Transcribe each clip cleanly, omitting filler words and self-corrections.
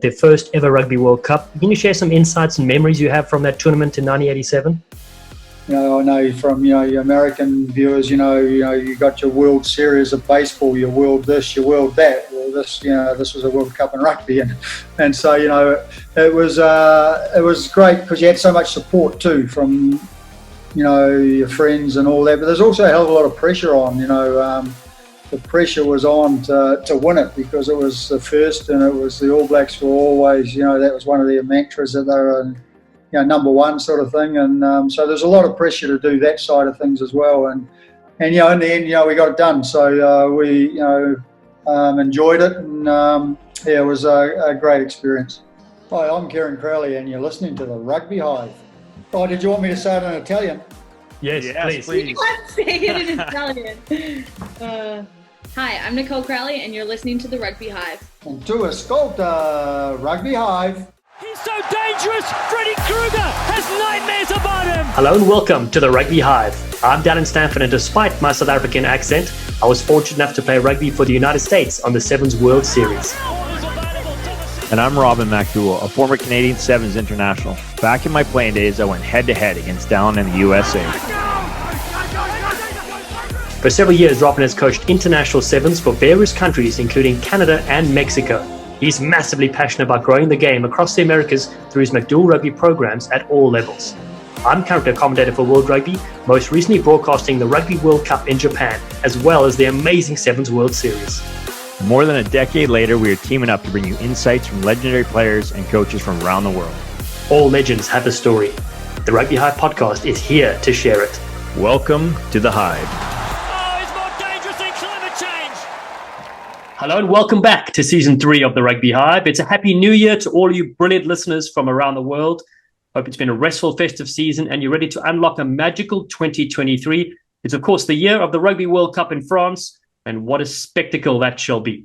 their first ever Rugby World Cup. Can you share some insights and memories you have from that tournament in 1987? I know from your American viewers, you got your World Series of baseball, your World this, your World that. Well, this was a World Cup in rugby, and so it was great because you had so much support too from your friends and all that. But there's also a hell of a lot of pressure on. The pressure was on to win it because it was the first, and it was the All Blacks were always, that was one of their mantras that they were, number one sort of thing. And so there's a lot of pressure to do that side of things as well. And in the end, we got it done. So we, enjoyed it, and it was a great experience. Hi, I'm Kieran Crowley, and you're listening to the Rugby Hive. Oh, did you want me to say it in Italian? Yes, please. You can't say it in Italian. Hi, I'm Nicole Crowley, and you're listening to the Rugby Hive. And to ascolta Rugby Hive. He's so dangerous! Freddy Krueger has nightmares about him! Hello and welcome to the Rugby Hive. I'm Dallen Stanford, and despite my South African accent, I was fortunate enough to play rugby for the United States on the Sevens World Series. And I'm MacDowell, a former Canadian Sevens international. Back in my playing days, I went head-to-head against Dallen in the USA. For several years, Robin has coached international sevens for various countries, including Canada and Mexico. He's massively passionate about growing the game across the Americas through his MacDowell rugby programs at all levels. I'm currently a commentator for World Rugby, most recently broadcasting the Rugby World Cup in Japan, as well as the amazing Sevens World Series. More than a decade later, we are teaming up to bring you insights from legendary players and coaches from around the world. All legends have a story. The Rugby Hive podcast is here to share it. Welcome to the Hive. Oh, it's more dangerous than climate change! Hello and welcome back to Season 3 of the Rugby Hive. It's a happy new year to all you brilliant listeners from around the world. Hope it's been a restful festive season and you're ready to unlock a magical 2023. It's of course the year of the Rugby World Cup in France, and what a spectacle that shall be.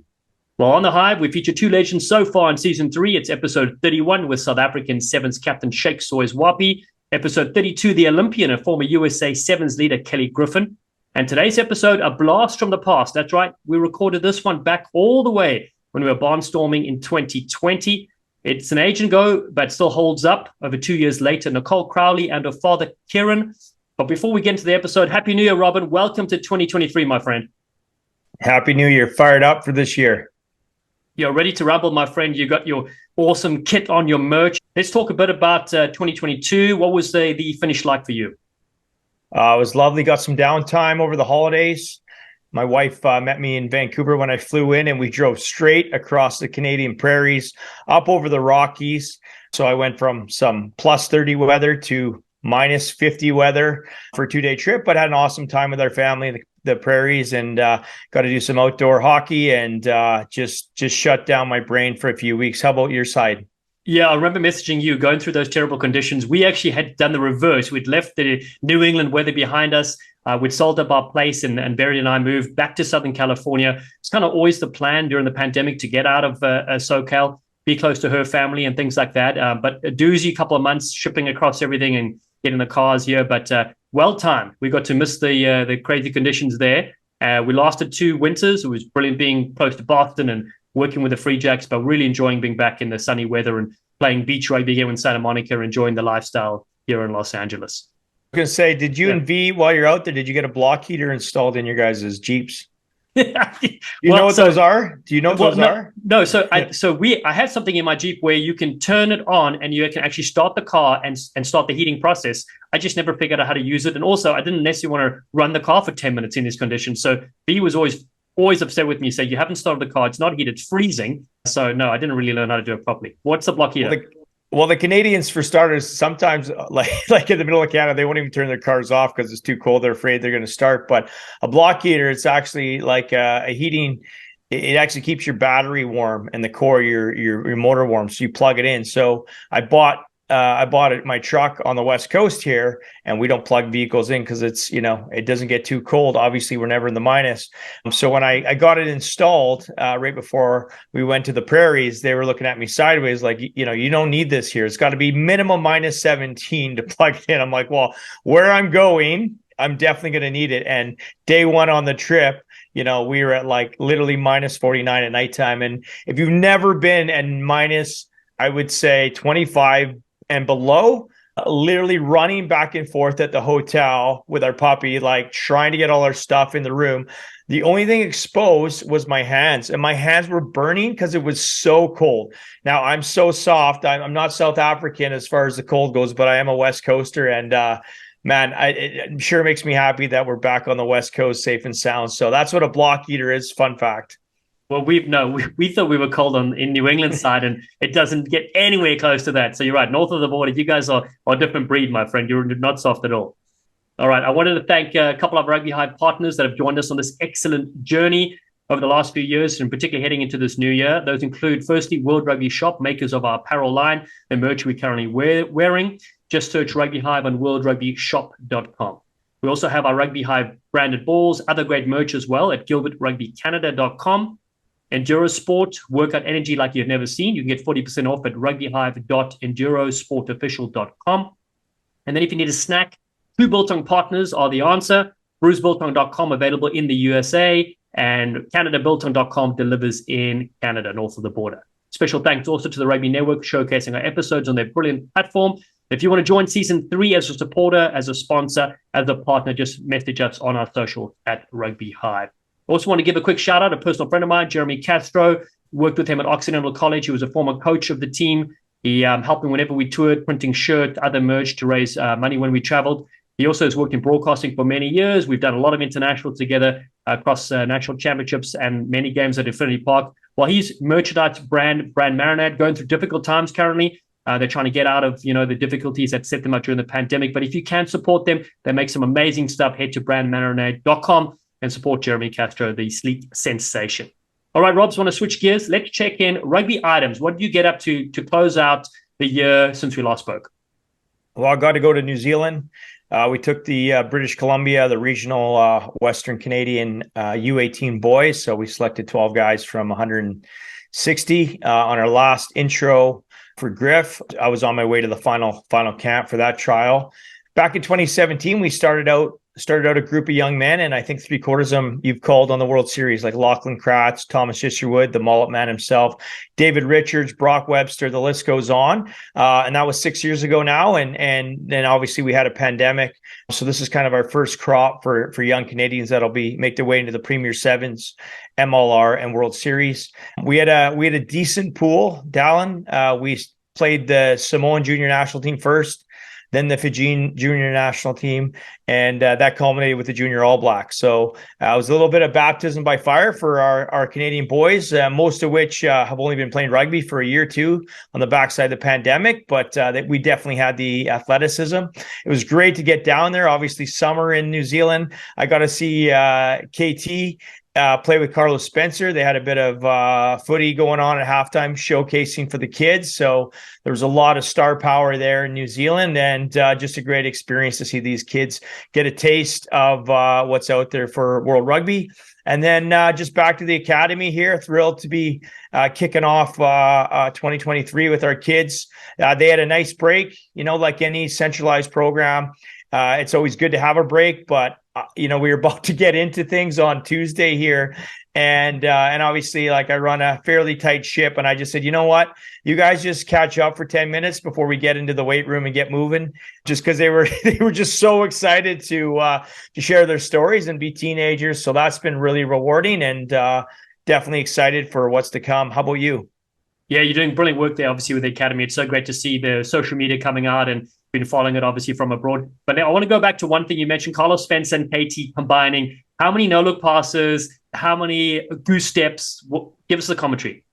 Well, on the Hive, we feature two legends so far in Season 3. It's Episode 31 with South African Sevens captain Sheikh Soyez-Wapi. Episode 32, the Olympian and former USA Sevens leader Kelly Griffin. And today's episode, a blast from the past. That's right, we recorded this one back all the way when we were barnstorming in 2020. It's an age ago, but still holds up over 2 years later. Nicole Crowley and her father, Kieran. But before we get into the episode, Happy New Year, Robin. Welcome to 2023, my friend. Happy New Year. Fired up for this year. You're ready to rumble, my friend. You got your awesome kit on, your merch. Let's talk a bit about 2022. What was the finish like for you? It was lovely. Got some downtime over the holidays. My wife met me in Vancouver when I flew in, and we drove straight across the Canadian prairies, up over the Rockies. So I went from some plus 30 weather to minus 50 weather for a 2-day trip, but had an awesome time with our family in the prairies, and got to do some outdoor hockey and just shut down my brain for a few weeks. How about your side? Yeah, I remember messaging you going through those terrible conditions. We actually had done the reverse. We'd left the New England weather behind us. We'd sold up our place, and Barry and I moved back to Southern California. It's kind of always the plan during the pandemic to get out of SoCal, be close to her family and things like that. But a doozy couple of months shipping across everything and getting the cars here. But well timed. We got to miss the crazy conditions there. We lasted 2 winters. It was brilliant being close to Boston and working with the Free Jacks, but really enjoying being back in the sunny weather and playing beach rugby here in Santa Monica, enjoying the lifestyle here in Los Angeles. I was going to say, did you and V, while you're out there, did you get a block heater installed in your guys' Jeeps? You know what those are? Do you know what those are? No. So I have something in my Jeep where you can turn it on and you can actually start the car and start the heating process. I just never figured out how to use it. And also I didn't necessarily want to run the car for 10 minutes in these conditions. So B was always upset with me, saying you haven't started the car. It's not heated, it's freezing. So no, I didn't really learn how to do it properly. What's the block heater? Well, the Canadians, for starters, sometimes like in the middle of Canada, they won't even turn their cars off because it's too cold. They're afraid they're going to start. But a block heater, it's actually like a heating. It actually keeps your battery warm and the core, your motor warm. So you plug it in. So I bought my truck on the West Coast here, and we don't plug vehicles in because it's, it doesn't get too cold. Obviously, we're never in the minus. So when I got it installed right before we went to the prairies, they were looking at me sideways like, you don't need this here. It's got to be minimum minus 17 to plug it in. I'm like, well, where I'm going, I'm definitely going to need it. And day one on the trip, we were at like literally minus 49 at nighttime. And if you've never been at minus, I would say 25 and below, literally running back and forth at the hotel with our puppy, like trying to get all our stuff in the room. The only thing exposed was my hands, and my hands were burning because it was so cold. Now, I'm so soft. I'm not South African as far as the cold goes, but I am a West Coaster. And man, it sure makes me happy that we're back on the West Coast safe and sound. So that's what a block eater is. Fun fact. Well, we thought we were cold in New England side, and it doesn't get anywhere close to that. So you're right, north of the border, you guys are a different breed, my friend. You're not soft at all. All right, I wanted to thank a couple of Rugby Hive partners that have joined us on this excellent journey over the last few years, and particularly heading into this new year. Those include, firstly, World Rugby Shop, makers of our apparel line, the merch we're currently wearing. Just search Rugby Hive on worldrugbyshop.com. We also have our Rugby Hive branded balls, other great merch as well at gilbertrugbycanada.com. Enduro Sport, workout energy like you've never seen. You can get 40% off at rugbyhive.endurosportofficial.com. And then if you need a snack, two Biltong partners are the answer. BruceBiltong.com, available in the USA, and CanadaBiltong.com delivers in Canada, north of the border. Special thanks also to the Rugby Network, showcasing our episodes on their brilliant platform. If you want to join season 3 as a supporter, as a sponsor, as a partner, just message us on our social at Rugby Hive. Also want to give a quick shout out to a personal friend of mine, Jeremy Castro. Worked with him at Occidental College. He was a former coach of the team. He helped me whenever we toured, printing shirts, other merch to raise money when we traveled. He also has worked in broadcasting for many years. We've done a lot of international together across national championships and many games at Infinity Park. While he's merchandise brand Marinade, going through difficult times currently. They're trying to get out of, the difficulties that set them up during the pandemic. But if you can support them, they make some amazing stuff. Head to brandmarinade.com and support Jeremy Castro, the sleek sensation. All right, Robs, want to switch gears? Let's check in rugby items. What did you get up to close out the year since we last spoke? Well, I got to go to New Zealand. We took the British Columbia, the regional Western Canadian U18 boys. So we selected 12 guys from 160 on our last intro for Griff. I was on my way to the final camp for that trial. Back in 2017, we started out a group of young men, and I think 3/4 of them you've called on the World Series, like Lachlan Kratz, Thomas Isherwood, the mullet man himself, David Richards, Brock Webster, the list goes on. And that was 6 years ago now. And then obviously we had a pandemic. So this is kind of our first crop for young Canadians that'll make their way into the Premier Sevens, MLR, and World Series. We had a decent pool, Dallen. We played the Samoan junior national team first, then the Fijian junior national team, and that culminated with the junior All Blacks. So it was a little bit of baptism by fire for our Canadian boys, most of which have only been playing rugby for a year or two on the backside of the pandemic, but we definitely had the athleticism. It was great to get down there. Obviously, summer in New Zealand. I got to see KT play with Carlos Spencer. They had a bit of footy going on at halftime, showcasing for the kids. So there was a lot of star power there in New Zealand, and just a great experience to see these kids get a taste of what's out there for World Rugby. And then just back to the academy here, thrilled to be kicking off 2023 with our kids. They had a nice break, like any centralized program. It's always good to have a break, but we were about to get into things on Tuesday here, and obviously, like, I run a fairly tight ship, and I just said, you know what, you guys just catch up for 10 minutes before we get into the weight room and get moving, just because they were just so excited to share their stories and be teenagers. So that's been really rewarding, and definitely excited for what's to come. How about you? Yeah, you're doing brilliant work there, obviously, with the academy. It's so great to see the social media coming out, and been following it obviously from abroad. But now I want to go back to one thing you mentioned, Carlos Spencer and KT combining. How many no-look passes? How many goose steps? Give us the commentary.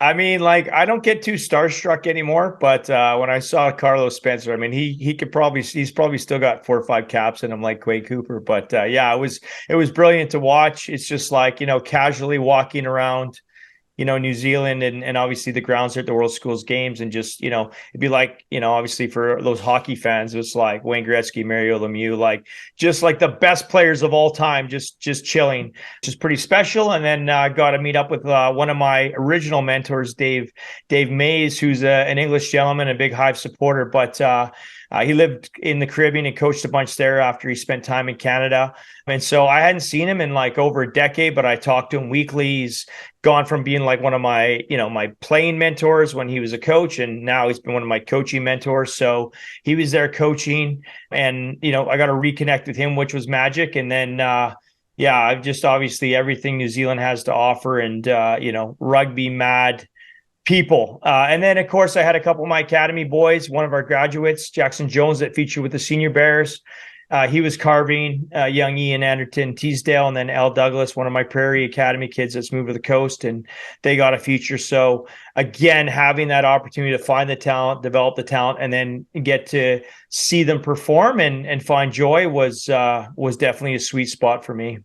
I mean, like, I don't get too starstruck anymore, but when I saw Carlos Spencer, I mean, he's probably still got 4 or 5 caps in him, like Quade Cooper. But yeah, it was brilliant to watch. It's just like, casually walking around, New Zealand, and obviously the grounds at the World Schools Games, and just, it'd be like, obviously for those hockey fans, it was like Wayne Gretzky, Mario Lemieux, like just like the best players of all time, just chilling, which is pretty special. And then got to meet up with one of my original mentors, Dave Mays, who's an English gentleman, a big Hive supporter, but He lived in the Caribbean and coached a bunch there after he spent time in Canada. And so I hadn't seen him in like over a decade, but I talked to him weekly. He's gone from being like one of my, my playing mentors when he was a coach, and now he's been one of my coaching mentors. So he was there coaching, and, I got to reconnect with him, which was magic. And then, I've just obviously everything New Zealand has to offer, and, rugby mad people. And then, of course, I had a couple of my academy boys, one of our graduates, Jackson Jones, that featured with the Senior Bears. He was carving young Ian Anderton Teasdale, and then Al Douglas, one of my Prairie Academy kids that's moved to the coast, and they got a feature. So again, having that opportunity to find the talent, develop the talent, and then get to see them perform and find joy was definitely a sweet spot for me.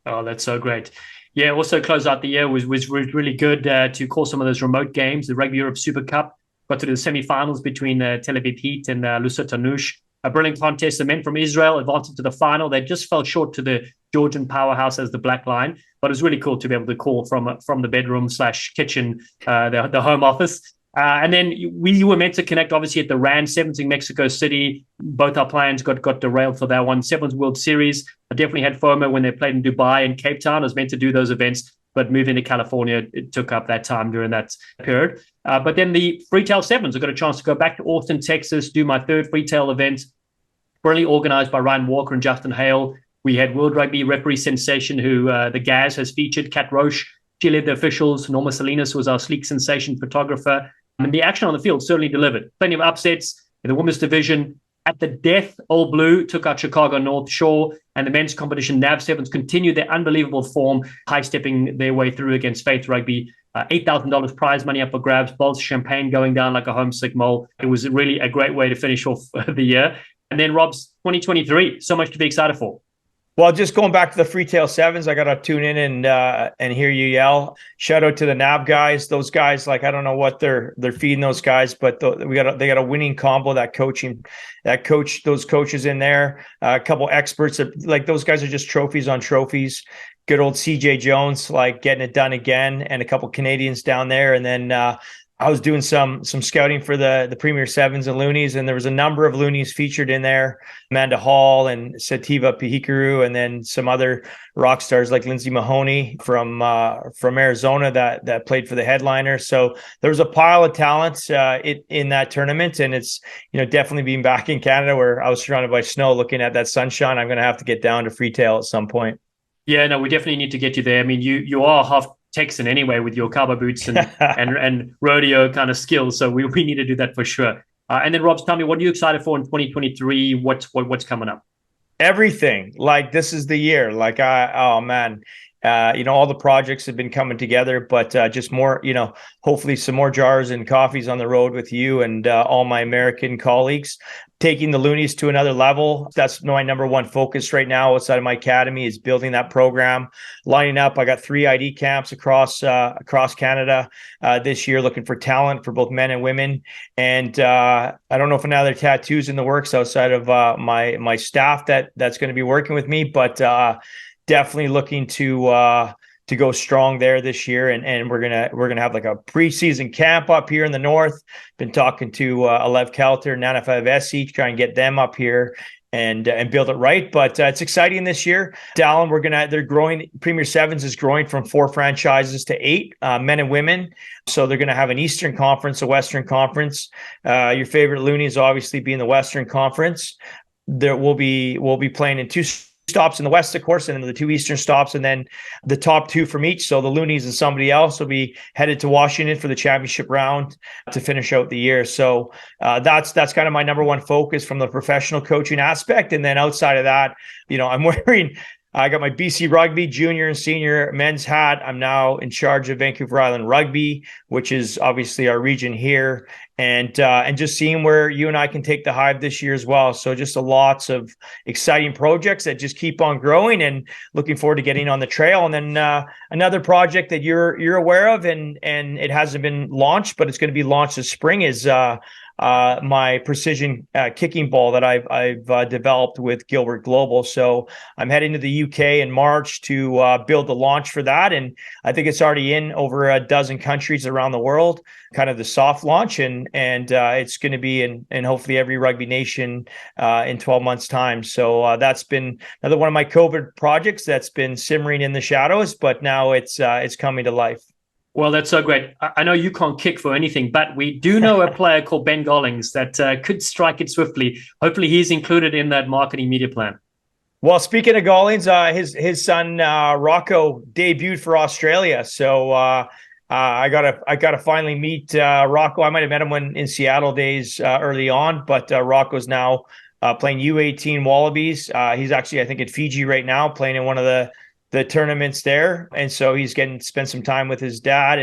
Oh, that's so great. Yeah, also close out the year was really good to call some of those remote games. The Rugby Europe Super Cup got to the semi-finals between Tel Aviv Heat and Lusat Anush. A brilliant contest. The men from Israel advanced to the final. They just fell short to the Georgian powerhouse as the black line, but it was really cool to be able to call from the bedroom / kitchen, the home office. And then we were meant to connect, obviously, at the RAN Sevens in Mexico City. Both our plans got derailed for that one. Sevens World Series. I definitely had FOMO when they played in Dubai and Cape Town. I was meant to do those events, but moving to California, it took up that time during that period. But then the Freetail Sevens, I got a chance to go back to Austin, Texas, do my third Freetail event, brilliantly organized by Ryan Walker and Justin Hale. We had World Rugby referee sensation, who the Gaz has featured, Kat Roche. She led the officials. Norma Salinas was our sleek sensation photographer. And the action on the field certainly delivered. Plenty of upsets in the women's division. At the death, All Blue took out Chicago North Shore, and the men's competition, NAV Sevens, continued their unbelievable form, high-stepping their way through against Faith Rugby. $8,000 prize money up for grabs, bottles of champagne going down like a homesick mole. It was really a great way to finish off the year. And then, Rob's 2023, so much to be excited for. Well, just going back to the Freetail Sevens, I got to tune in and hear you yell. Shout out to the NAB guys. Those guys, like, I don't know what they're feeding those guys, but they got a winning combo. Those coaches in there, a couple experts. Like, those guys are just trophies on trophies. Good old CJ Jones, like, getting it done again, and a couple Canadians down there, and then. I was doing some scouting for the Premier Sevens and Loonies, and there was a number of Loonies featured in there. Amanda Hall and Sativa Pihikaru, and then some other rock stars like Lindsay Mahoney from Arizona that played for the headliner. So there was a pile of talent in that tournament, and it's definitely being back in Canada where I was surrounded by snow, looking at that sunshine. I'm going to have to get down to Freetail at some point. Yeah, no, we definitely need to get you there. I mean, you are half Texan anyway with your cowboy boots and rodeo kind of skills. So we need to do that for sure. And then, Rob, tell me, what are you excited for in 2023? What's coming up? Everything. Like, this is the year. Like, oh man, all the projects have been coming together, but just more, hopefully some more jars and coffees on the road with you and all my American colleagues. Taking the Loonies to another level. That's my number one focus right now outside of my academy, is building that program, lining up. I got 3 ID camps across Canada this year, looking for talent for both men and women. And I don't know if another tattoo's in the works outside of my staff that's going to be working with me, but definitely looking to go strong there this year, and we're gonna have like a preseason camp up here in the north. Been talking to Alev Kelter, Nana 5SE, try and get them up here and build it right. But it's exciting this year. Dallen, they're growing. Premier Sevens is growing from 4 franchises to 8, men and women. So they're gonna have an Eastern Conference, a Western Conference. Your favorite Loonies obviously being the Western Conference. We'll be playing in 2 stops in the West, of course, and then the 2 Eastern stops, and then the top 2 from each. So the Loonies and somebody else will be headed to Washington for the championship round to finish out the year. So that's kind of my number one focus from the professional coaching aspect. And then outside of that, I got my BC Rugby junior and senior men's hat. I'm now in charge of Vancouver Island Rugby, which is obviously our region here, and just seeing where you and I can take the Hive this year as well. So just lots of exciting projects that just keep on growing, and looking forward to getting on the trail. And then another project that you're aware of, and it hasn't been launched, but it's going to be launched this spring, is my precision kicking ball that I've developed with Gilbert Global. So I'm heading to the UK in March to build the launch for that. And I think it's already in over a dozen countries around the world, kind of the soft launch. And it's going to be in hopefully every rugby nation in 12 months time. So that's been another one of my COVID projects that's been simmering in the shadows, but now it's coming to life. Well, that's so great. I know you can't kick for anything, but we do know a player called Ben Gollings that could strike it swiftly. Hopefully he's included in that marketing media plan. Well, speaking of Gollings, his son Rocco debuted for Australia. So I gotta finally meet Rocco. I might have met him when in Seattle days early on, but Rocco's now playing U18 Wallabies. He's actually, I think, in Fiji right now, playing in one of the tournaments there, and so he's getting to spend some time with his dad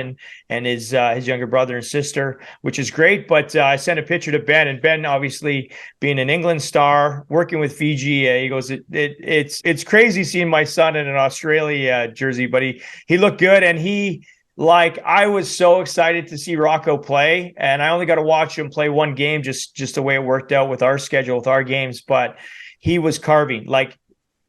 and his younger brother and sister, which is great. But I sent a picture to Ben, and Ben, obviously being an England star, working with Fiji, he goes, it's crazy seeing my son in an Australia jersey, but he looked good, and I was so excited to see Rocco play, and I only got to watch him play one game, just the way it worked out with our schedule, with our games, but he was carving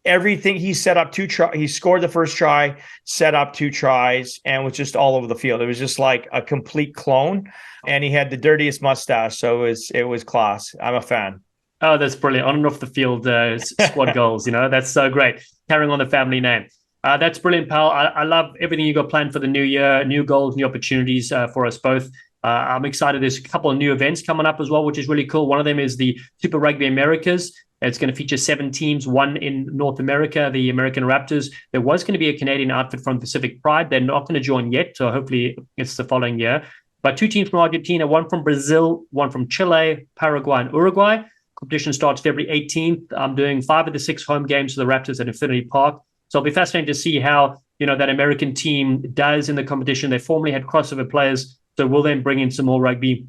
everything. He set up he scored the first try, set up 2 tries, and was just all over the field. It was just like a complete clone, and he had the dirtiest mustache. So it was class. I'm a fan. Oh, that's brilliant. On and off the field, squad goals, that's so great. Carrying on the family name. That's brilliant, pal. I love everything you got planned for the new year, new goals, new opportunities for us both. I'm excited. There's a couple of new events coming up as well, which is really cool. One of them is the Super Rugby Americas. It's going to feature 7 teams, one in North America, the American Raptors. There was going to be a Canadian outfit from Pacific Pride. They're not going to join yet, so hopefully it's the following year. But 2 teams from Argentina, one from Brazil, one from Chile, Paraguay, and Uruguay. Competition starts February 18th. I'm doing 5 of the 6 home games for the Raptors at Infinity Park. So it'll be fascinating to see how that American team does in the competition. They formerly had crossover players, so we'll then bring in some more rugby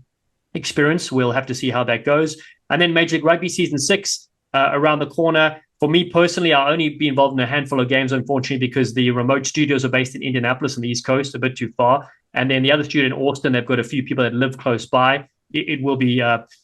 experience. We'll have to see how that goes. And then Major League Rugby Season 6 around the corner. For me personally, I'll only be involved in a handful of games, unfortunately, because the remote studios are based in Indianapolis on the East Coast, a bit too far. And then the other studio in Austin, they've got a few people that live close by. It will be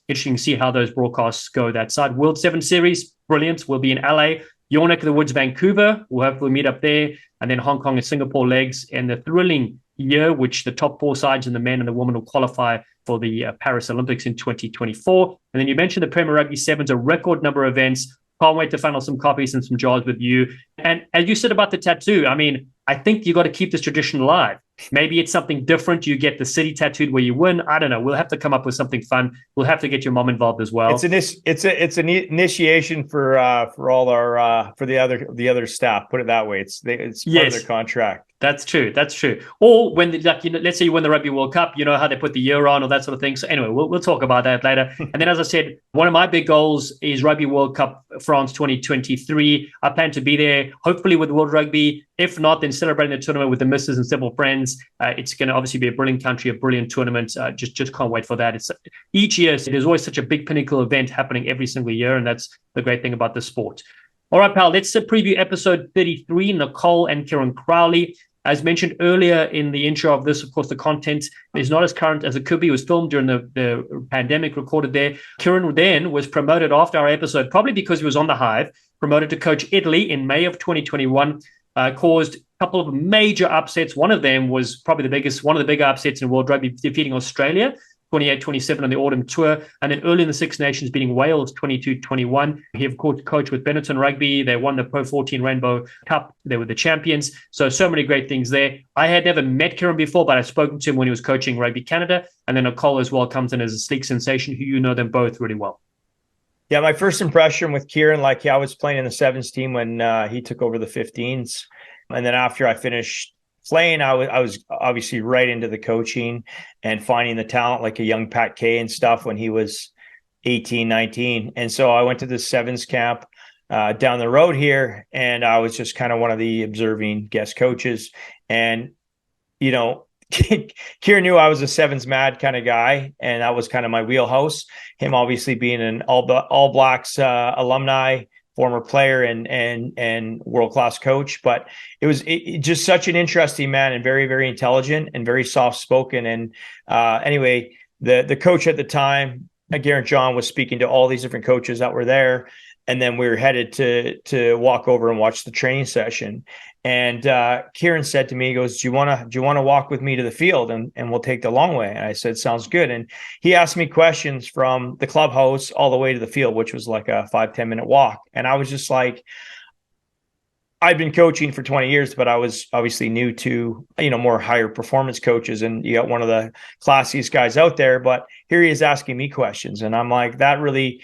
interesting to see how those broadcasts go that side. World 7 Series, brilliant. We'll be in LA. Your neck of the woods, Vancouver. We'll hopefully meet up there. And then Hong Kong and Singapore legs. And the thrilling year, which the top 4 sides and the men and the women will qualify for the Paris Olympics in 2024. And then you mentioned the Premier Rugby Sevens, a record number of events. Can't wait to funnel some copies and some jars with you. And as you said about the tattoo, I think you got to keep this tradition alive. Maybe it's something different. You get the city tattooed where you win. I don't know. We'll have to come up with something fun. We'll have to get your mom involved as well. It's an initiation for all our for the other staff. Put it that way. It's part of their contract. That's true. Or when let's say you win the Rugby World Cup, how they put the year on or that sort of thing. So anyway, we'll talk about that later. And then, as I said, one of my big goals is Rugby World Cup France 2023. I plan to be there, hopefully with World Rugby. If not, then celebrating the tournament with the missus and several friends. It's going to obviously be a brilliant country, a brilliant tournament. Just can't wait for that. It's each year. There's always such a big pinnacle event happening every single year, and that's the great thing about the sport. All right, pal. Let's preview episode 33. Nicole and Kieran Crowley. As mentioned earlier in the intro of this, of course, the content is not as current as it could be. It was filmed during the pandemic, recorded there. Kieran then was promoted after our episode, probably because he was on the Hive, promoted to coach Italy in May of 2021, caused a couple of major upsets. One of them was probably one of the bigger upsets in World Rugby, defeating Australia 28-27 on the autumn tour, and then early in the Six Nations beating Wales 22-21. He, of course, coached with Benetton Rugby. They won the Pro 14 Rainbow Cup. They were the champions. So many great things there. I had never met Kieran before, but I've spoken to him when he was coaching Rugby Canada. And then Nicole as well comes in as a sleek sensation, who you know them both really well. Yeah, my first impression with Kieran, I was playing in the 7s team when he took over the 15s. And then after I finished playing, I was obviously right into the coaching and finding the talent like a young Pat Kay and stuff when he was 18, 19. And so I went to the 7s camp down the road here, and I was just kind of one of the observing guest coaches. And, Kieran knew I was a 7s mad kind of guy, and that was kind of my wheelhouse. Him obviously being an All Blacks alumni, former player and world-class coach, but it was just such an interesting man and very, very intelligent and very soft-spoken. And anyway, the coach at the time Garrett John was speaking to all these different coaches that were there. And then we were headed to walk over and watch the training session. And Kieran said to me, he goes, do you want to walk with me to the field and we'll take the long way? And I said, sounds good. And he asked me questions from the clubhouse all the way to the field, which was like a 5-10 minute walk. And I was just like, I've been coaching for 20 years, but I was obviously new to, more higher performance coaches. And you got one of the classiest guys out there, but here he is asking me questions. And I'm like, that really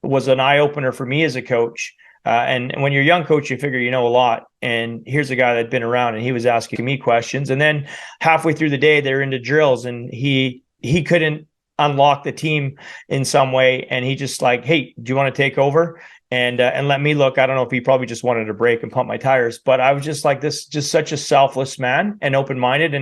was an eye opener for me as a coach. And when you're a young coach, you figure you know a lot. And here's a guy that'd been around and he was asking me questions. And then halfway through the day, they're into drills and he couldn't unlock the team in some way. And he just like, hey, do you want to take over? And let me look. I don't know if he probably just wanted a break and pump my tires, but I was just like this, just such a selfless man and open-minded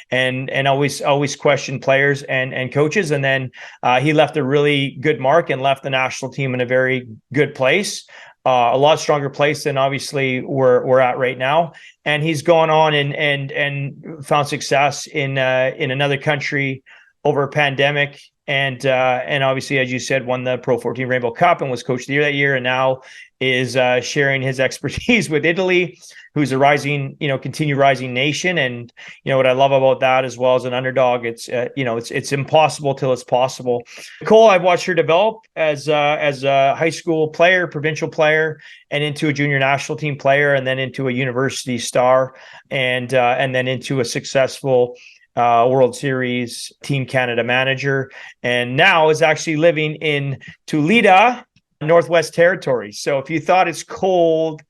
and always questioned players and coaches. And then he left a really good mark and left the national team in a very good place, a lot stronger place than obviously we're at right now. And he's gone on and found success in another country over a pandemic. And obviously, as you said, won the Pro 14 Rainbow Cup and was coach of the year that year, and now is sharing his expertise with Italy, who's a rising, continue rising nation. And what I love about that, as well as an underdog, it's it's impossible till it's possible. Nicole, I've watched her develop as a high school player, provincial player, and into a junior national team player, and then into a university star, and then into a successful World Series Team Canada manager, and now is actually living in Tulita, Northwest Territories. So if you thought it's cold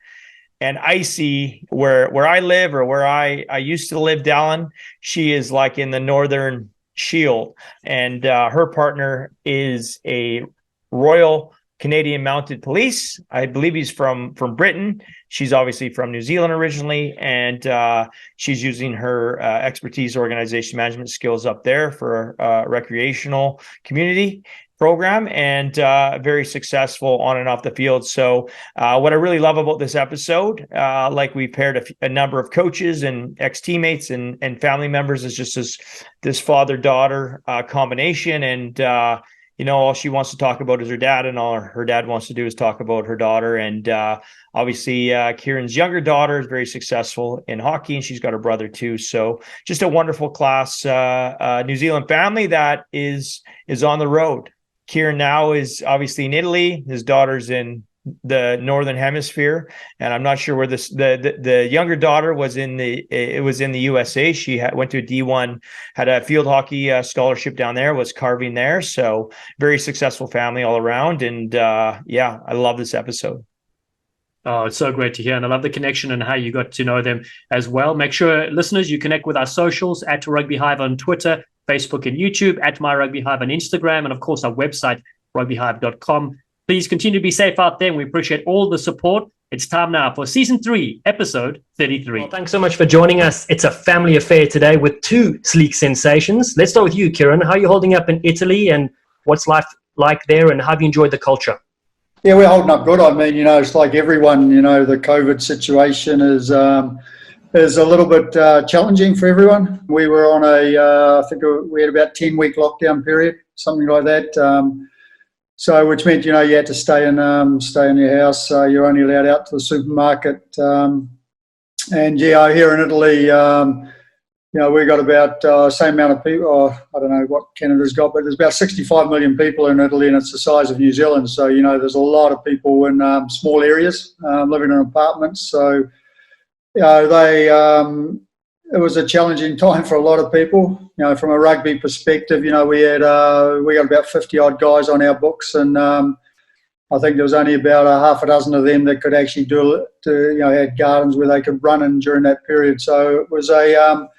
and icy where I live or where I used to live, Dallen, she is like in the Northern Shield, and her partner is a Royal Canadian Mounted Police. I believe he's from Britain. She's obviously from New Zealand originally, and she's using her expertise, organization management skills up there for a recreational community program, and very successful on and off the field. So what I really love about this episode, like we paired a number of coaches and ex-teammates and family members, is just this father-daughter combination. And all she wants to talk about is her dad, and all her dad wants to do is talk about her daughter. And obviously, Kieran's younger daughter is very successful in hockey, and she's got a brother too. So just a wonderful class New Zealand family that is on the road. Kieran now is obviously in Italy. His daughter's in the Northern Hemisphere, and I'm not sure where the younger daughter was in the USA. She went to a D1, had a field hockey scholarship down there, was carving there. So very successful family all around. And I love this episode. Oh, it's so great to hear. And I love the connection and how you got to know them as well. Make sure, listeners, you connect with our socials at Rugby Hive on Twitter, Facebook, and YouTube, at My Rugby Hive on Instagram, and of course our website, rugbyhive.com. Please continue to be safe out there, and we appreciate all the support. It's time now for Season 3, Episode 33. Well, thanks so much for joining us. It's a family affair today with two sleek sensations. Let's start with you, Kieran. How are you holding up in Italy, and what's life like there, and how have you enjoyed the culture? Yeah, we're holding up good. I mean, it's like everyone, the COVID situation is a little bit challenging for everyone. We were on I think we had about 10-week lockdown period, something like that. So, which meant, you had to stay in your house. You're only allowed out to the supermarket. And here in Italy, we got about same amount of people. I don't know what Canada's got, but there's about 65 million people in Italy, and it's the size of New Zealand. So, there's a lot of people in small areas living in apartments. So, it was a challenging time for a lot of people. From a rugby perspective, we got about 50 odd guys on our books, and I think there was only about a half a dozen of them that could actually had gardens where they could run in during that period. So it was a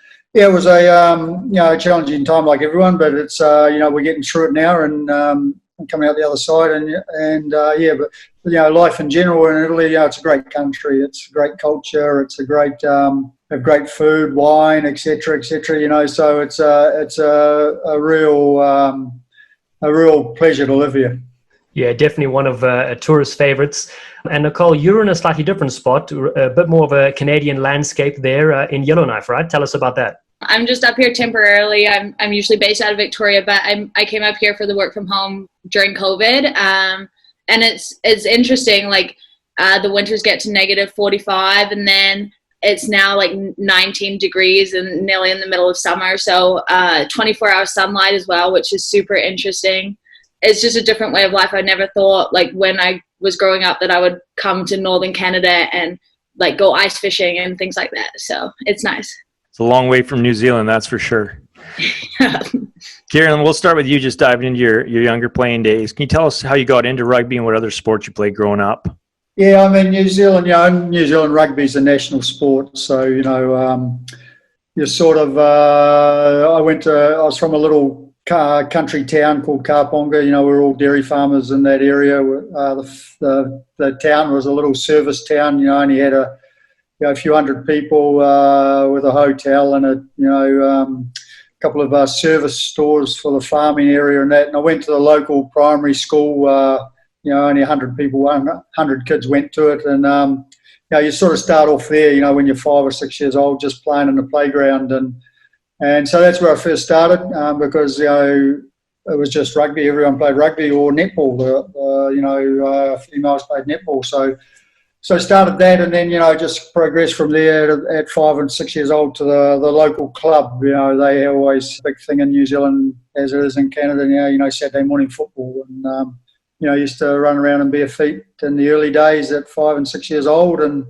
challenging time like everyone, but it's we're getting through it now and coming out the other side, but life in general in Italy, it's a great country. It's a great culture. It's a great have great food, wine, etc., etc. So it's a real pleasure to live here. Yeah, definitely one of tourist favorites. And Nicole, you're in a slightly different spot, a bit more of a Canadian landscape there in Yellowknife, right? Tell us about that. I'm just up here temporarily. I'm usually based out of Victoria, but I came up here for the work from home during COVID. And it's interesting, like the winters get to negative 45 and then it's now like 19 degrees and nearly in the middle of summer. So 24-hour sunlight as well, which is super interesting. It's just a different way of life. I never thought, like when I was growing up, that I would come to northern Canada and like go ice fishing and things like that. So it's nice. It's a long way from New Zealand, that's for sure. Kieran, we'll start with you, just diving into your younger playing days. Can you tell us how you got into rugby and what other sports you played growing up? Yeah, I mean, New Zealand, New Zealand rugby is a national sport. So, you're sort of, I was from a little country town called Karponga. We're all dairy farmers in that area. The town was a little service town. Only had a few hundred people with a hotel and a couple of service stores for the farming area and that. And I went to the local primary school. Only 100 people, 100 kids went to it, and you sort of start off there. When you're 5 or 6 years old, just playing in the playground and so that's where I first started because it was just rugby. Everyone played rugby or netball. Females played netball. So I started that, and then just progressed from there at 5 and 6 years old to the local club. They always a big thing in New Zealand as it is in Canada. Saturday morning football, and I used to run around in bare feet in the early days at 5 and 6 years old, and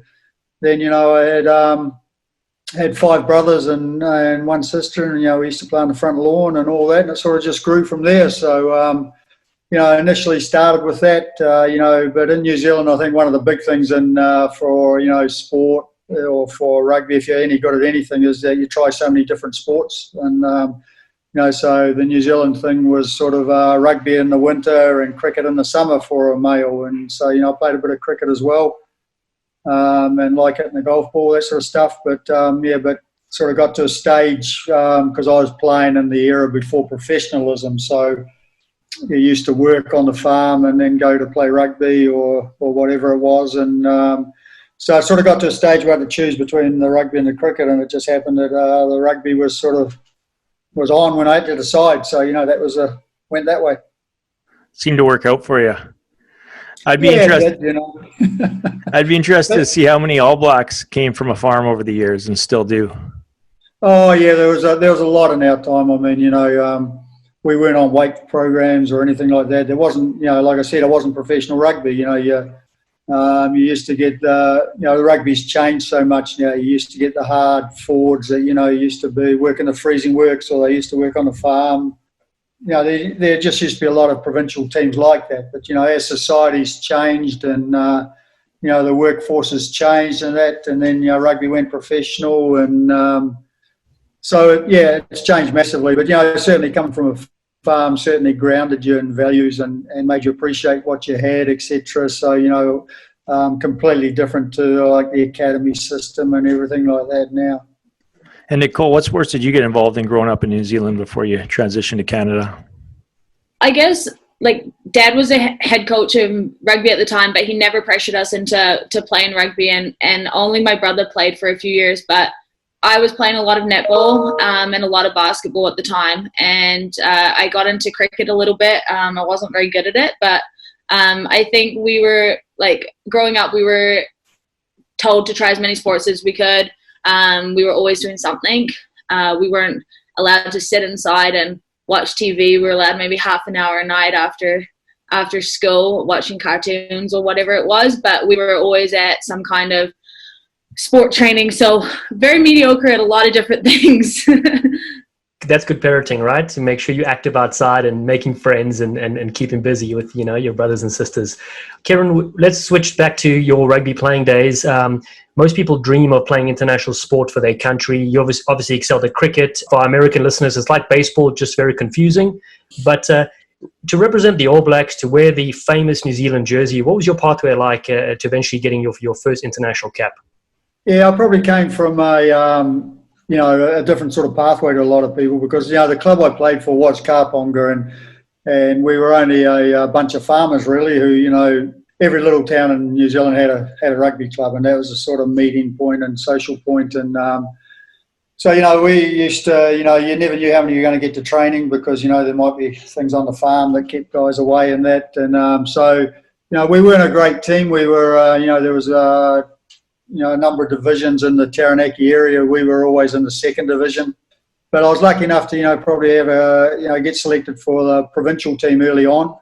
then I had 5 brothers and one sister, and we used to play on the front lawn and all that, and it sort of just grew from there. So initially started with that, but in New Zealand, I think one of the big things for sport or for rugby, if you're any good at anything, is that you try so many different sports. And so the New Zealand thing was sort of rugby in the winter and cricket in the summer for a male. And so I played a bit of cricket as well. And like hitting the golf ball, that sort of stuff. But sort of got to a stage because I was playing in the era before professionalism. So you used to work on the farm and then go to play rugby or whatever it was. And so I sort of got to a stage where I had to choose between the rugby and the cricket. And it just happened that the rugby was on when I had to decide. So, that went that way. Seemed to work out for you. I'd be interested. I'd be interested to see how many All Blacks came from a farm over the years and still do. Oh yeah, there was a lot in our time. I mean, we weren't on weight programs or anything like that. There wasn't, like I said, it wasn't professional rugby. You used to get the rugby's changed so much now. You used to get the hard forwards that used to be working the freezing works, or they used to work on the farm. There just used to be a lot of provincial teams like that. But, as society's changed and, the workforce has changed and that, and then, rugby went professional. And it's changed massively. But, certainly coming from a farm certainly grounded you in values and made you appreciate what you had, etc. So, completely different to like the academy system and everything like that now. And Nicole, what sports did you get involved in growing up in New Zealand before you transitioned to Canada? I guess like Dad was a head coach of rugby at the time, but he never pressured us into playing rugby, and only my brother played for a few years. But I was playing a lot of netball and a lot of basketball at the time, and I got into cricket a little bit. I wasn't very good at it, but I think we were like growing up, we were told to try as many sports as we could. We were always doing something. We weren't allowed to sit inside and watch TV. We were allowed maybe half an hour a night after school watching cartoons or whatever it was, but we were always at some kind of sport training. So very mediocre at a lot of different things. That's good parenting, right? To make sure you're active outside and making friends and keeping busy with, your brothers and sisters. Kieran, let's switch back to your rugby playing days. Most people dream of playing international sport for their country. You obviously excelled at cricket. For our American listeners, it's like baseball, just very confusing. But to represent the All Blacks, to wear the famous New Zealand jersey, what was your pathway like to eventually getting your first international cap? Yeah, I probably came from a different sort of pathway to a lot of people because, the club I played for was Karponga and we were only a bunch of farmers really who, every little town in New Zealand had a rugby club, and that was a sort of meeting point and social point. And So, we used to, you never knew how many you were going to get to training because, there might be things on the farm that kept guys away and that. And so, we weren't a great team. We were, there was, a number of divisions in the Taranaki area. We were always in the second division. But I was lucky enough to, probably have get selected for the provincial team early on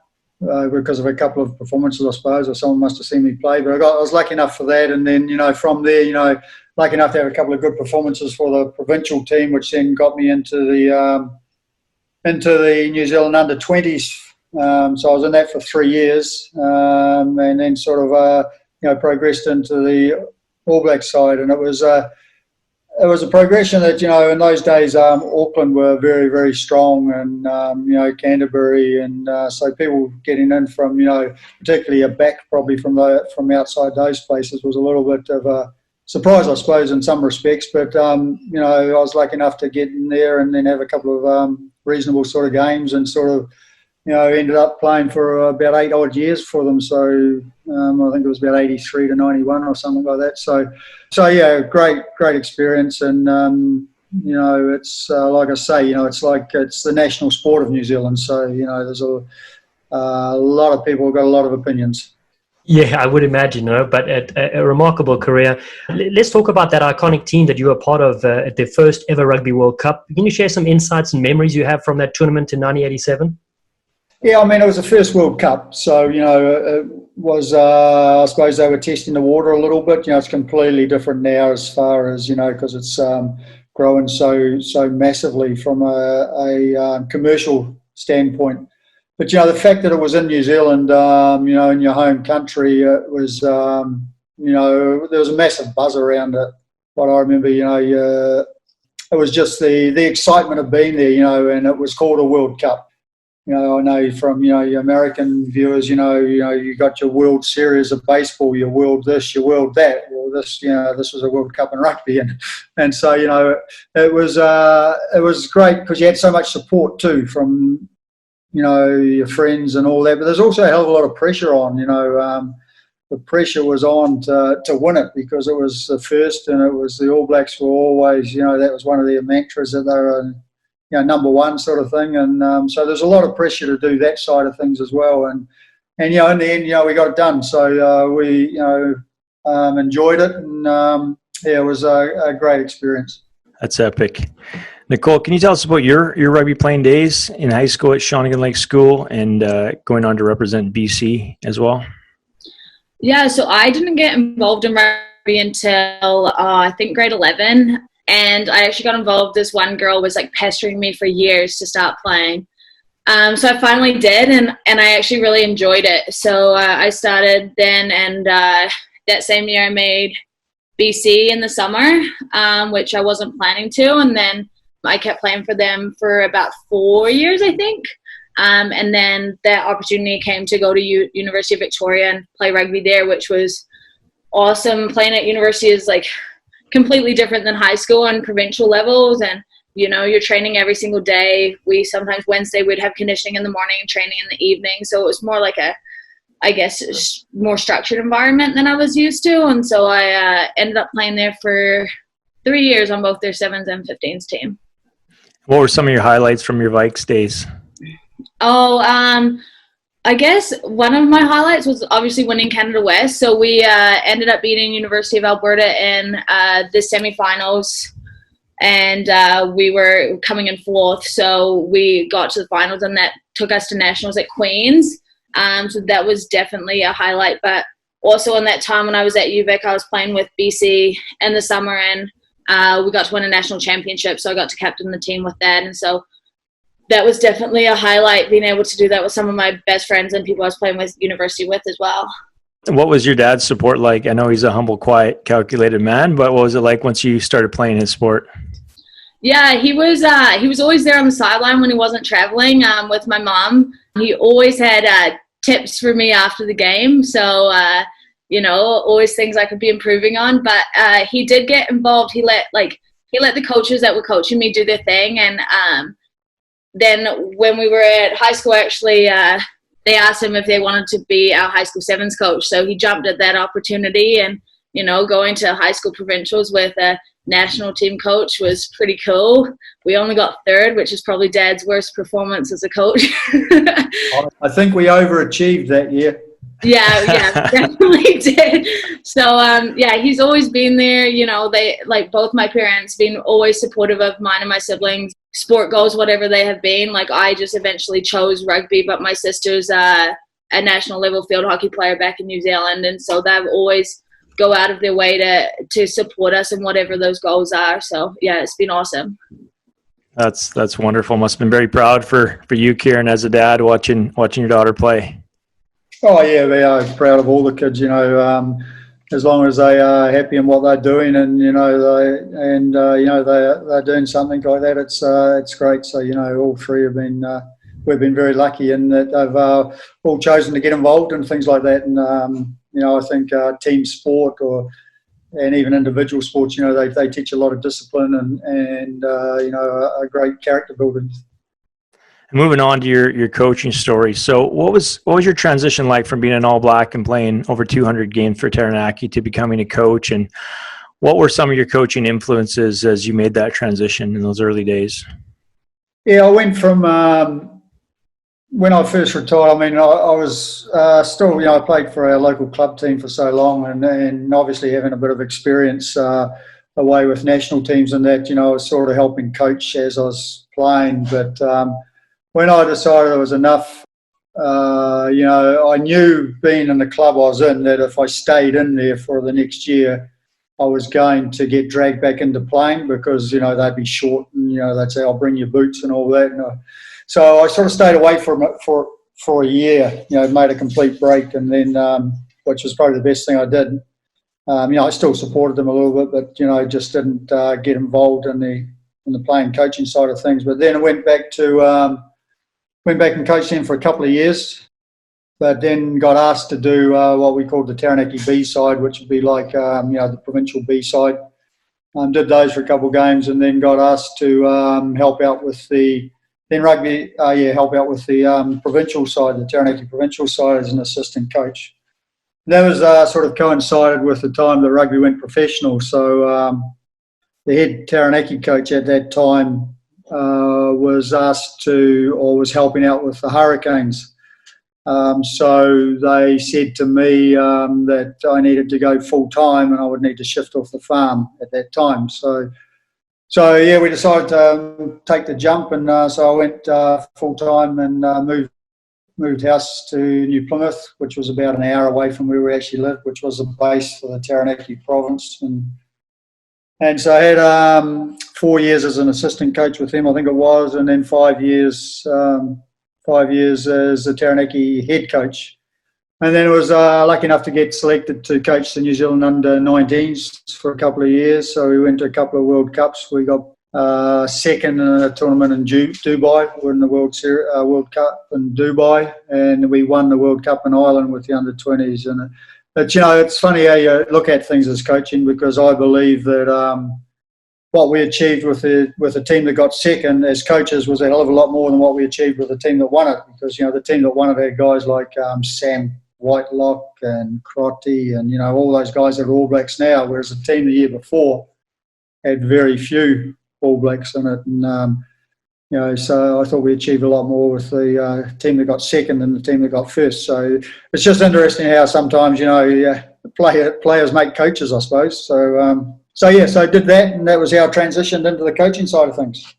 because of a couple of performances, I suppose, or someone must have seen me play. But I was lucky enough for that. And then, from there, lucky enough to have a couple of good performances for the provincial team, which then got me into the New Zealand under-20s. So I was in that for 3 years, and then sort of progressed into the All Blacks side. And it was a progression that in those days Auckland were very, very strong, and Canterbury, and so people getting in from particularly a back probably from outside those places was a little bit of a surprise, I suppose, in some respects. But I was lucky enough to get in there and then have a couple of reasonable sort of games, and sort of ended up playing for about 8 odd years for them. So I think it was about 83 to 91 or something like that. So yeah, great experience. And it's like I say, it's the national sport of New Zealand. So there's a lot of people who've got a lot of opinions. Yeah, I would imagine, but a remarkable career. Let's talk about that iconic team that you were part of at the first ever Rugby World Cup. Can you share some insights and memories you have from that tournament in 1987? Yeah, I mean, it was the first World Cup. So, it was, I suppose they were testing the water a little bit. It's completely different now as far as, because it's growing so massively from a commercial standpoint. But, the fact that it was in New Zealand, in your home country, it was, there was a massive buzz around it. But I remember, it was just the excitement of being there, and it was called a World Cup. I know from, your American viewers, you got your World Series of baseball, your World this, your World that. Well, this was a World Cup in rugby. And so, it was great because you had so much support too from, your friends and all that. But there's also a hell of a lot of pressure on, the pressure was on to win it because it was the first, and it was the All Blacks were always, that was one of their mantras, that they were, number one sort of thing. And so there's a lot of pressure to do that side of things as well. And in the end, we got it done. So we, enjoyed it, and it was a great experience. That's epic. Nicole, can you tell us about your rugby playing days in high school at Shawnigan Lake School, and going on to represent BC as well? Yeah, so I didn't get involved in rugby until I think grade 11. And I actually got involved. This one girl was like pestering me for years to start playing. So I finally did, and I actually really enjoyed it. So I started then, and that same year I made BC in the summer, which I wasn't planning to. And then I kept playing for them for about 4 years, I think. And then that opportunity came to go to University of Victoria and play rugby there, which was awesome. Playing at university is like completely different than high school and provincial levels, and you're training every single day. We sometimes Wednesday would have conditioning in the morning and training in the evening, so it was more like more structured environment than I was used to. And so I ended up playing there for 3 years on both their 7s and 15s team. What were some of your highlights from your Vikes days? I guess one of my highlights was obviously winning Canada West. So we ended up beating University of Alberta in the semifinals, and we were coming in 4th. So we got to the finals, and that took us to nationals at Queen's. So that was definitely a highlight. But also in that time when I was at UVic, I was playing with BC in the summer, and we got to win a national championship. So I got to captain the team with that. And so that was definitely a highlight, being able to do that with some of my best friends and people I was playing with university with as well. What was your dad's support like? I know he's a humble, quiet, calculated man, but what was it like once you started playing his sport? Yeah, he was always there on the sideline when he wasn't traveling with my mom. He always had tips for me after the game. So, always things I could be improving on. But he did get involved. He let the coaches that were coaching me do their thing. And then when we were at high school, actually, they asked him if they wanted to be our high school 7s coach. So he jumped at that opportunity, and, going to high school provincials with a national team coach was pretty cool. We only got third, which is probably Dad's worst performance as a coach. I think we overachieved that year. Yeah, definitely did. So, yeah, he's always been there. You know, they, like, both my parents been always supportive of mine and my siblings. Sport goals, whatever they have been. Like, I just eventually chose rugby, but my sister's a national level field hockey player back in New Zealand, and so they've always go out of their way to support us in whatever those goals are. So, yeah, it's been awesome. That's wonderful. Must have been very proud for you, Kieran, as a dad, watching your daughter play. Oh yeah, we are proud of all the kids. You know, as long as they are happy in what they're doing, and you know they're doing something like that, it's great. So you know, all three have been we've been very lucky in that they've all chosen to get involved in things like that. And you know, I think team sport and even individual sports, you know, they teach a lot of discipline and you know, a great character building. Moving on to your coaching story. So what was your transition like from being an All Black and playing over 200 games for Taranaki to becoming a coach? And what were some of your coaching influences as you made that transition in those early days? Yeah, I went from when I first retired. I mean, I was still, you know, I played for our local club team for so long, and obviously having a bit of experience away with national teams and that, you know, I was sort of helping coach as I was playing. But when I decided there was enough, you know, I knew being in the club I was in that if I stayed in there for the next year, I was going to get dragged back into playing because, you know, they'd be short and, you know, they'd say, I'll bring you boots and all that. And so I sort of stayed away from it for a year, you know, made a complete break, and then, which was probably the best thing I did. You know, I still supported them a little bit, but, you know, just didn't get involved in the playing coaching side of things. But then I went back and coached them for a couple of years, but then got asked to do what we called the Taranaki B side, which would be like, you know, the provincial B side. Did those for a couple of games, and then got asked to help out with the provincial side, the Taranaki provincial side, as an assistant coach. And that was sort of coincided with the time that rugby went professional. So the head Taranaki coach at that time was asked to, or was helping out with the Hurricanes. So they said to me that I needed to go full time and I would need to shift off the farm at that time. So yeah, we decided to take the jump, and so I went full time and moved house to New Plymouth, which was about an hour away from where we actually lived, which was the base for the Taranaki province. And so I had 4 years as an assistant coach with him, I think it was, and then 5 years as the Taranaki head coach. And then I was lucky enough to get selected to coach the New Zealand under-19s for a couple of years. So we went to a couple of World Cups. We got second in a tournament in Dubai. We're in the World Cup in Dubai, and we won the World Cup in Ireland with the under-20s. But, you know, it's funny how you look at things as coaching, because I believe that what we achieved with the team that got second as coaches was a hell of a lot more than what we achieved with the team that won it. Because, you know, the team that won it had guys like Sam Whitelock and Crotty and, you know, all those guys that are All Blacks now, whereas the team the year before had very few All Blacks in it. And, you know, so I thought we achieved a lot more with the team that got second than the team that got first. So it's just interesting how sometimes, you know, players make coaches, I suppose. So I did that, and that was how I transitioned into the coaching side of things.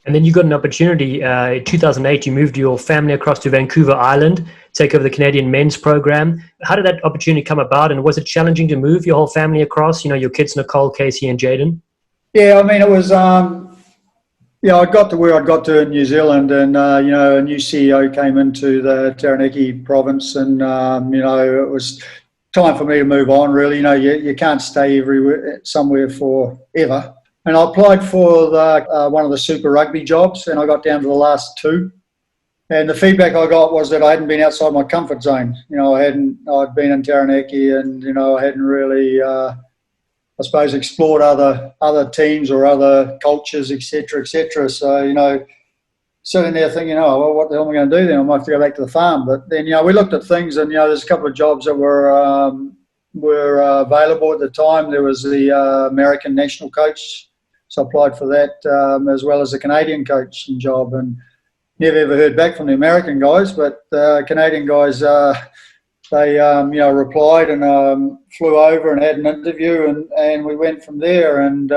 And then you got an opportunity. In 2008, you moved your family across to Vancouver Island, take over the Canadian men's program. How did that opportunity come about, and was it challenging to move your whole family across, you know, your kids, Nicole, Casey, and Jaden? Yeah, I mean, it was, I got to where I got to in New Zealand, and, you know, a new CEO came into the Taranaki province, and, you know, it was time for me to move on, really. You know, you can't stay somewhere forever. And I applied for one of the Super Rugby jobs, and I got down to the last two. And the feedback I got was that I hadn't been outside my comfort zone. You know, I'd been in Taranaki, and, you know, I hadn't really, I suppose, explored other teams or other cultures, et cetera, et cetera. So, you know, sitting there thinking, oh, well, what the hell am I going to do then? I might have to go back to the farm. But then, you know, we looked at things, and, you know, there's a couple of jobs that were were available at the time. There was the American national coach, so I applied for that, as well as the Canadian coaching job, and never ever heard back from the American guys, but the Canadian guys, they replied and flew over and had an interview, and we went from there. And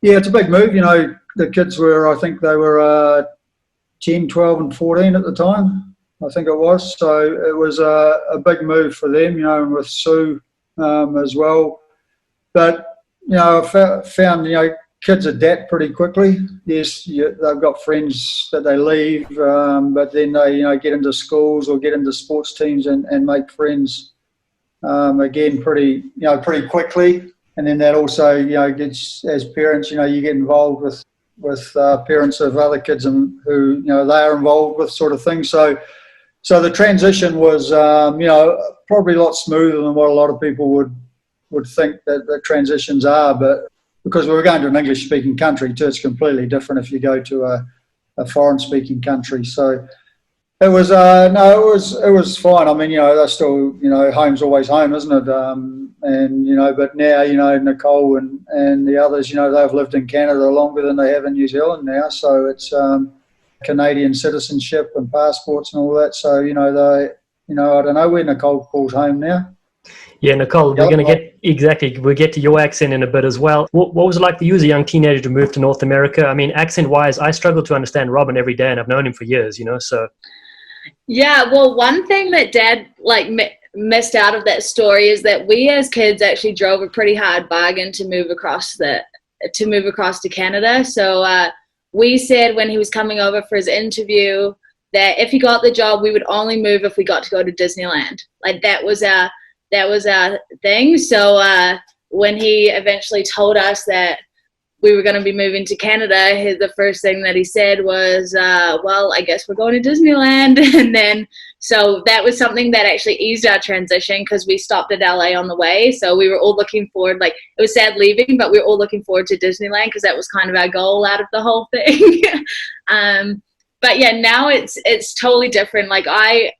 it's a big move. The kids were, I think they were 10, 12 and 14 at the time, I think it was. So it was a big move for them, and with Sue as well. But, I found, kids adapt pretty quickly. Yes, they've got friends that they leave, but then they, get into schools or get into sports teams and make friends again pretty quickly. And then that also, gets, as parents, you get involved with parents of other kids and who, they are involved with sort of things. So the transition was, probably a lot smoother than what a lot of people would think that the transitions are, but because we were going to an English-speaking country too, it's completely different if you go to a foreign-speaking country. So it was it was fine. I mean, they're still, home's always home, isn't it? But now, Nicole and the others, they've lived in Canada longer than they have in New Zealand now. So it's Canadian citizenship and passports and all that. So they, I don't know where Nicole calls home now. Yeah, Nicole, we're going to we'll get to your accent in a bit as well. What was it like for you as a young teenager to move to North America? I mean, accent-wise, I struggle to understand Robin every day, and I've known him for years, so. Yeah, well, one thing that Dad, missed out of that story is that we as kids actually drove a pretty hard bargain to move across to Canada. So we said when he was coming over for his interview that if he got the job, we would only move if we got to go to Disneyland. That was our thing. So when he eventually told us that we were going to be moving to Canada, the first thing that he said was, well, I guess we're going to Disneyland. And then, so that was something that actually eased our transition because we stopped at LA on the way. So we were all looking forward, it was sad leaving, but we were all looking forward to Disneyland because that was kind of our goal out of the whole thing. But yeah, now it's totally different. I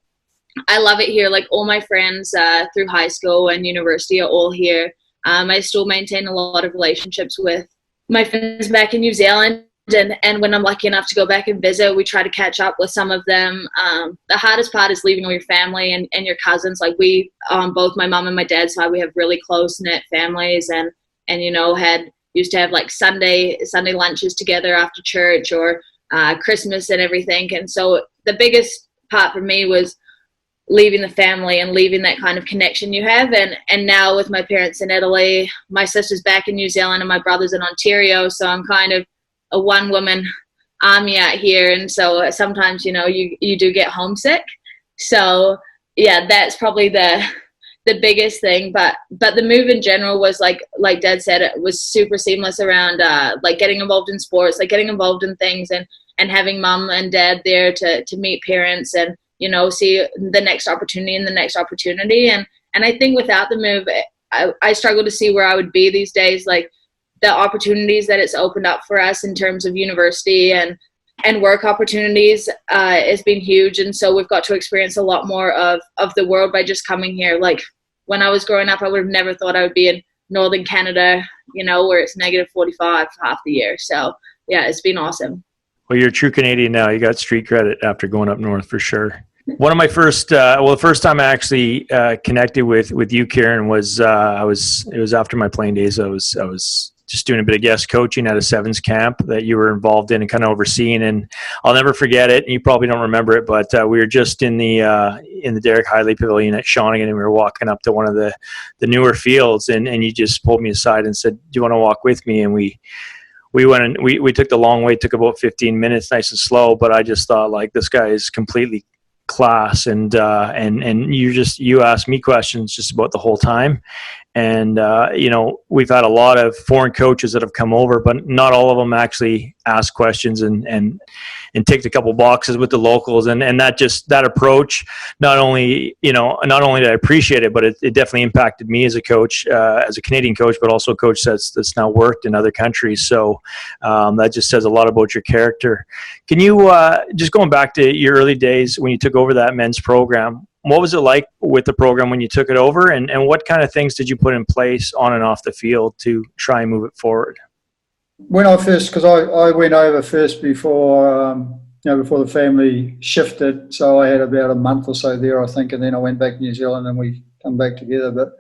love it here. All my friends through high school and university are all here. I still maintain a lot of relationships with my friends back in New Zealand. And when I'm lucky enough to go back and visit, we try to catch up with some of them. The hardest part is leaving all your family and your cousins. We, both my mom and my dad's side, we have really close-knit families and used to have Sunday lunches together after church or Christmas and everything. And so the biggest part for me was leaving the family and leaving that kind of connection you have. And now with my parents in Italy, my sister's back in New Zealand and my brother's in Ontario. So I'm kind of a one-woman army out here. And so sometimes, you do get homesick. So yeah, that's probably the biggest thing. But the move in general was like Dad said, it was super seamless around getting involved in sports, getting involved in things and having Mom and Dad there to meet parents and, see the next opportunity and the next opportunity. And I think without the move, I struggle to see where I would be these days. The opportunities that it's opened up for us in terms of university and work opportunities has been huge. And so we've got to experience a lot more of the world by just coming here. When I was growing up, I would have never thought I would be in Northern Canada, where it's -45 for half the year. So yeah, it's been awesome. Well, you're a true Canadian now. You got street credit after going up north for sure. One of my first, the first time I actually connected with you, Kieran, was it was after my playing days. I was just doing a bit of guest coaching at a sevens camp that you were involved in and kind of overseeing, and I'll never forget it. And you probably don't remember it, but we were just in the Derek Hiley Pavilion at Shawnigan, and we were walking up to one of the newer fields, and you just pulled me aside and said, "Do you want to walk with me?" And we went and we took the long way. It took about 15 minutes, nice and slow, but I just thought this guy is completely class, and you asked me questions just about the whole time. And we've had a lot of foreign coaches that have come over, but not all of them actually ask questions and ticked a couple boxes with the locals. And that approach, not only did I appreciate it, but it definitely impacted me as a coach, as a Canadian coach, but also a coach that's now worked in other countries. So that just says a lot about your character. Can you, just going back to your early days when you took over that men's program, what was it like with the program when you took it over, and what kind of things did you put in place on and off the field to try and move it forward? When I first, because I went over first before, before the family shifted, so I had about a month or so there, I think, and then I went back to New Zealand and we come back together. But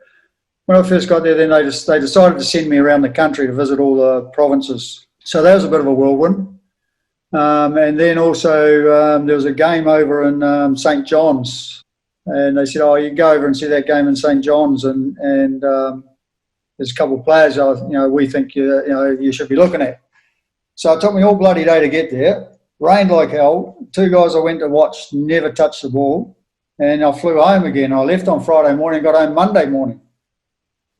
when I first got there, then they decided to send me around the country to visit all the provinces. So that was a bit of a whirlwind. And then also there was a game over in St. John's, and they said, "Oh, you can go over and see that game in St. John's, and there's a couple of players we think you should be looking at." So it took me all bloody day to get there. Rained like hell. 2 guys I went to watch never touched the ball, and I flew home again. I left on Friday morning, got home Monday morning.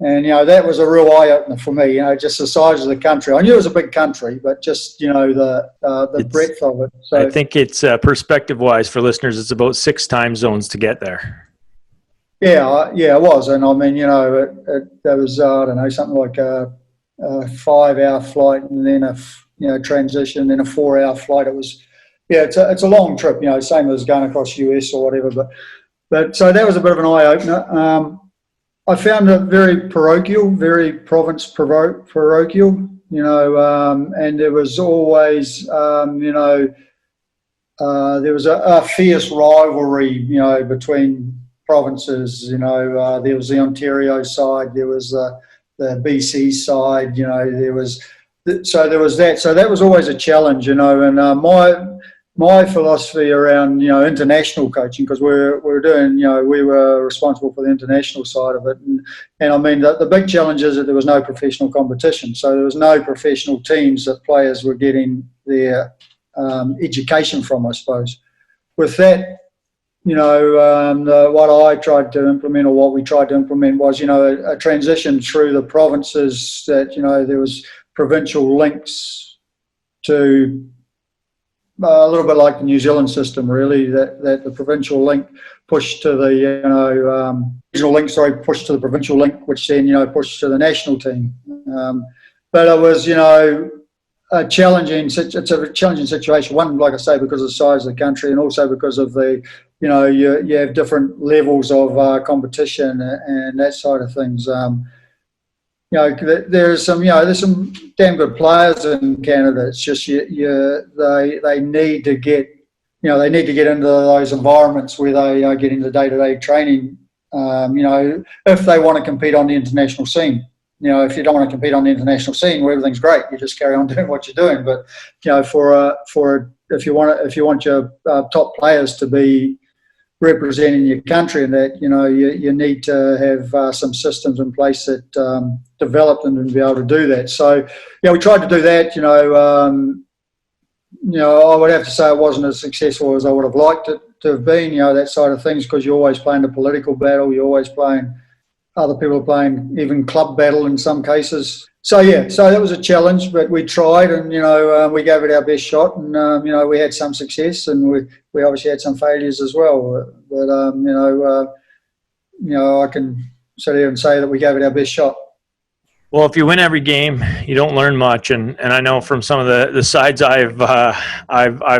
And, that was a real eye-opener for me, just the size of the country. I knew it was a big country, but just, the breadth of it. So, I think it's perspective-wise for listeners, it's about 6 time zones to get there. Yeah, it was. And, I mean, there was, I don't know, something like a 5-hour flight and then a transition, then a 4-hour flight. It was, it's a long trip, same as going across the US or whatever. But so that was a bit of an eye-opener. I found it very parochial, very province parochial, and there was always, there was a fierce rivalry, between provinces. There was the Ontario side, there was the BC side, there was that. So that was always a challenge, and my philosophy around international coaching, because we were responsible for the international side of it, and I mean the big challenge is that there was no professional competition, so there was no professional teams that players were getting their education from, I suppose. With that, what I tried to implement, or what we tried to implement, was a transition through the provinces, that there was provincial links to a little bit like the New Zealand system, really, that the provincial link pushed to the regional link, pushed to the provincial link, which then pushed to the national team. But it was a challenging situation. One, like I say, because of the size of the country, and also because of the you have different levels of competition and that side of things. There's some damn good players in Canada. It's just they need to get into those environments where they are getting the day-to-day training. If they want to compete on the international scene. If you don't want to compete on the international scene, where everything's great, you just carry on doing what you're doing. But if you want your top players to be representing your country, and that you need to have some systems in place that develop them and be able to do that. So we tried to do that. I would have to say it wasn't as successful as I would have liked it to have been. That side of things, because you're always playing the political battle, you're always playing, other people are playing even club battle in some cases. So that was a challenge, but we tried, and we gave it our best shot, and we had some success, and we obviously had some failures as well. But I can sit here and say that we gave it our best shot. Well, if you win every game, you don't learn much, and I know from some of the sides I've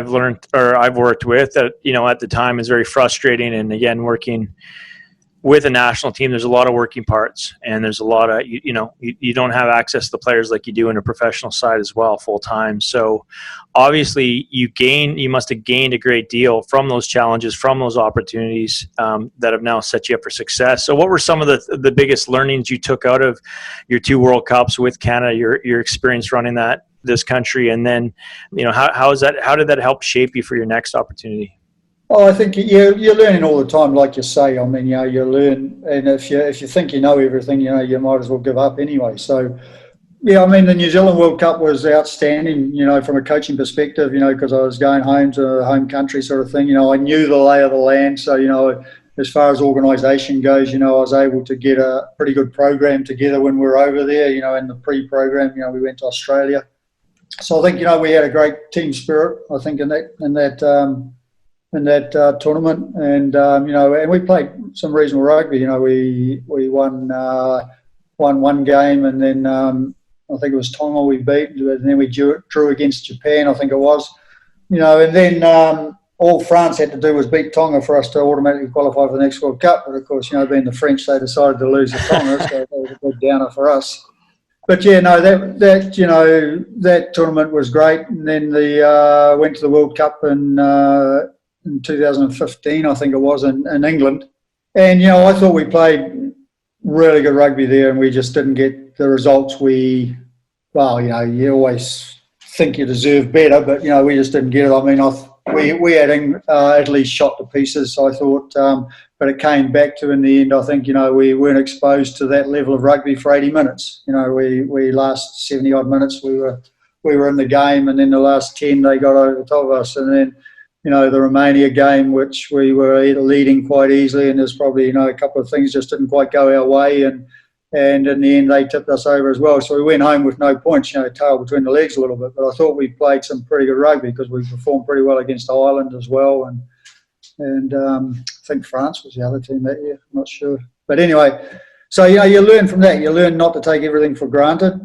learned, or I've worked with, that at the time is very frustrating. And again, working with a national team, there's a lot of working parts, and there's a lot of, you don't have access to the players like you do in a professional side as well, full time. So obviously you must have gained a great deal from those challenges, from those opportunities that have now set you up for success. So what were some of the biggest learnings you took out of your 2 World Cups with Canada, your experience running this country? And then, how did that help shape you for your next opportunity? Oh, I think you're learning all the time, like you say. I mean, you learn, and if you think you know everything, you might as well give up anyway. So, I mean, the New Zealand World Cup was outstanding, from a coaching perspective, because I was going home to home country sort of thing. I knew the lay of the land. So, as far as organisation goes, I was able to get a pretty good program together when we were over there, in the pre-program, we went to Australia. So I think, we had a great team spirit, I think, in that tournament, and and we played some reasonable rugby. We won one game, and then I think it was Tonga we beat, and then we drew against Japan, I think it was. And then all France had to do was beat Tonga for us to automatically qualify for the next World Cup. But of course, being the French, they decided to lose to Tonga, so that was a big downer for us. But yeah, no, that tournament was great. And then went to the World Cup in 2015, I think it was, in England. And I thought we played really good rugby there, and we just didn't get the results you always think you deserve better, but we just didn't get it. I mean, we had Italy shot to pieces, so I thought, but it came back to, in the end, I think we weren't exposed to that level of rugby for 80 minutes. We last 70 odd minutes we were in the game, and then the last 10 they got over the top of us, and then the Romania game, which we were leading quite easily, and there's probably a couple of things just didn't quite go our way, and in the end they tipped us over as well. So we went home with no points, tail between the legs a little bit. But I thought we played some pretty good rugby because we performed pretty well against Ireland as well, and I think France was the other team that year. I'm not sure, but anyway. So you learn from that. You learn not to take everything for granted.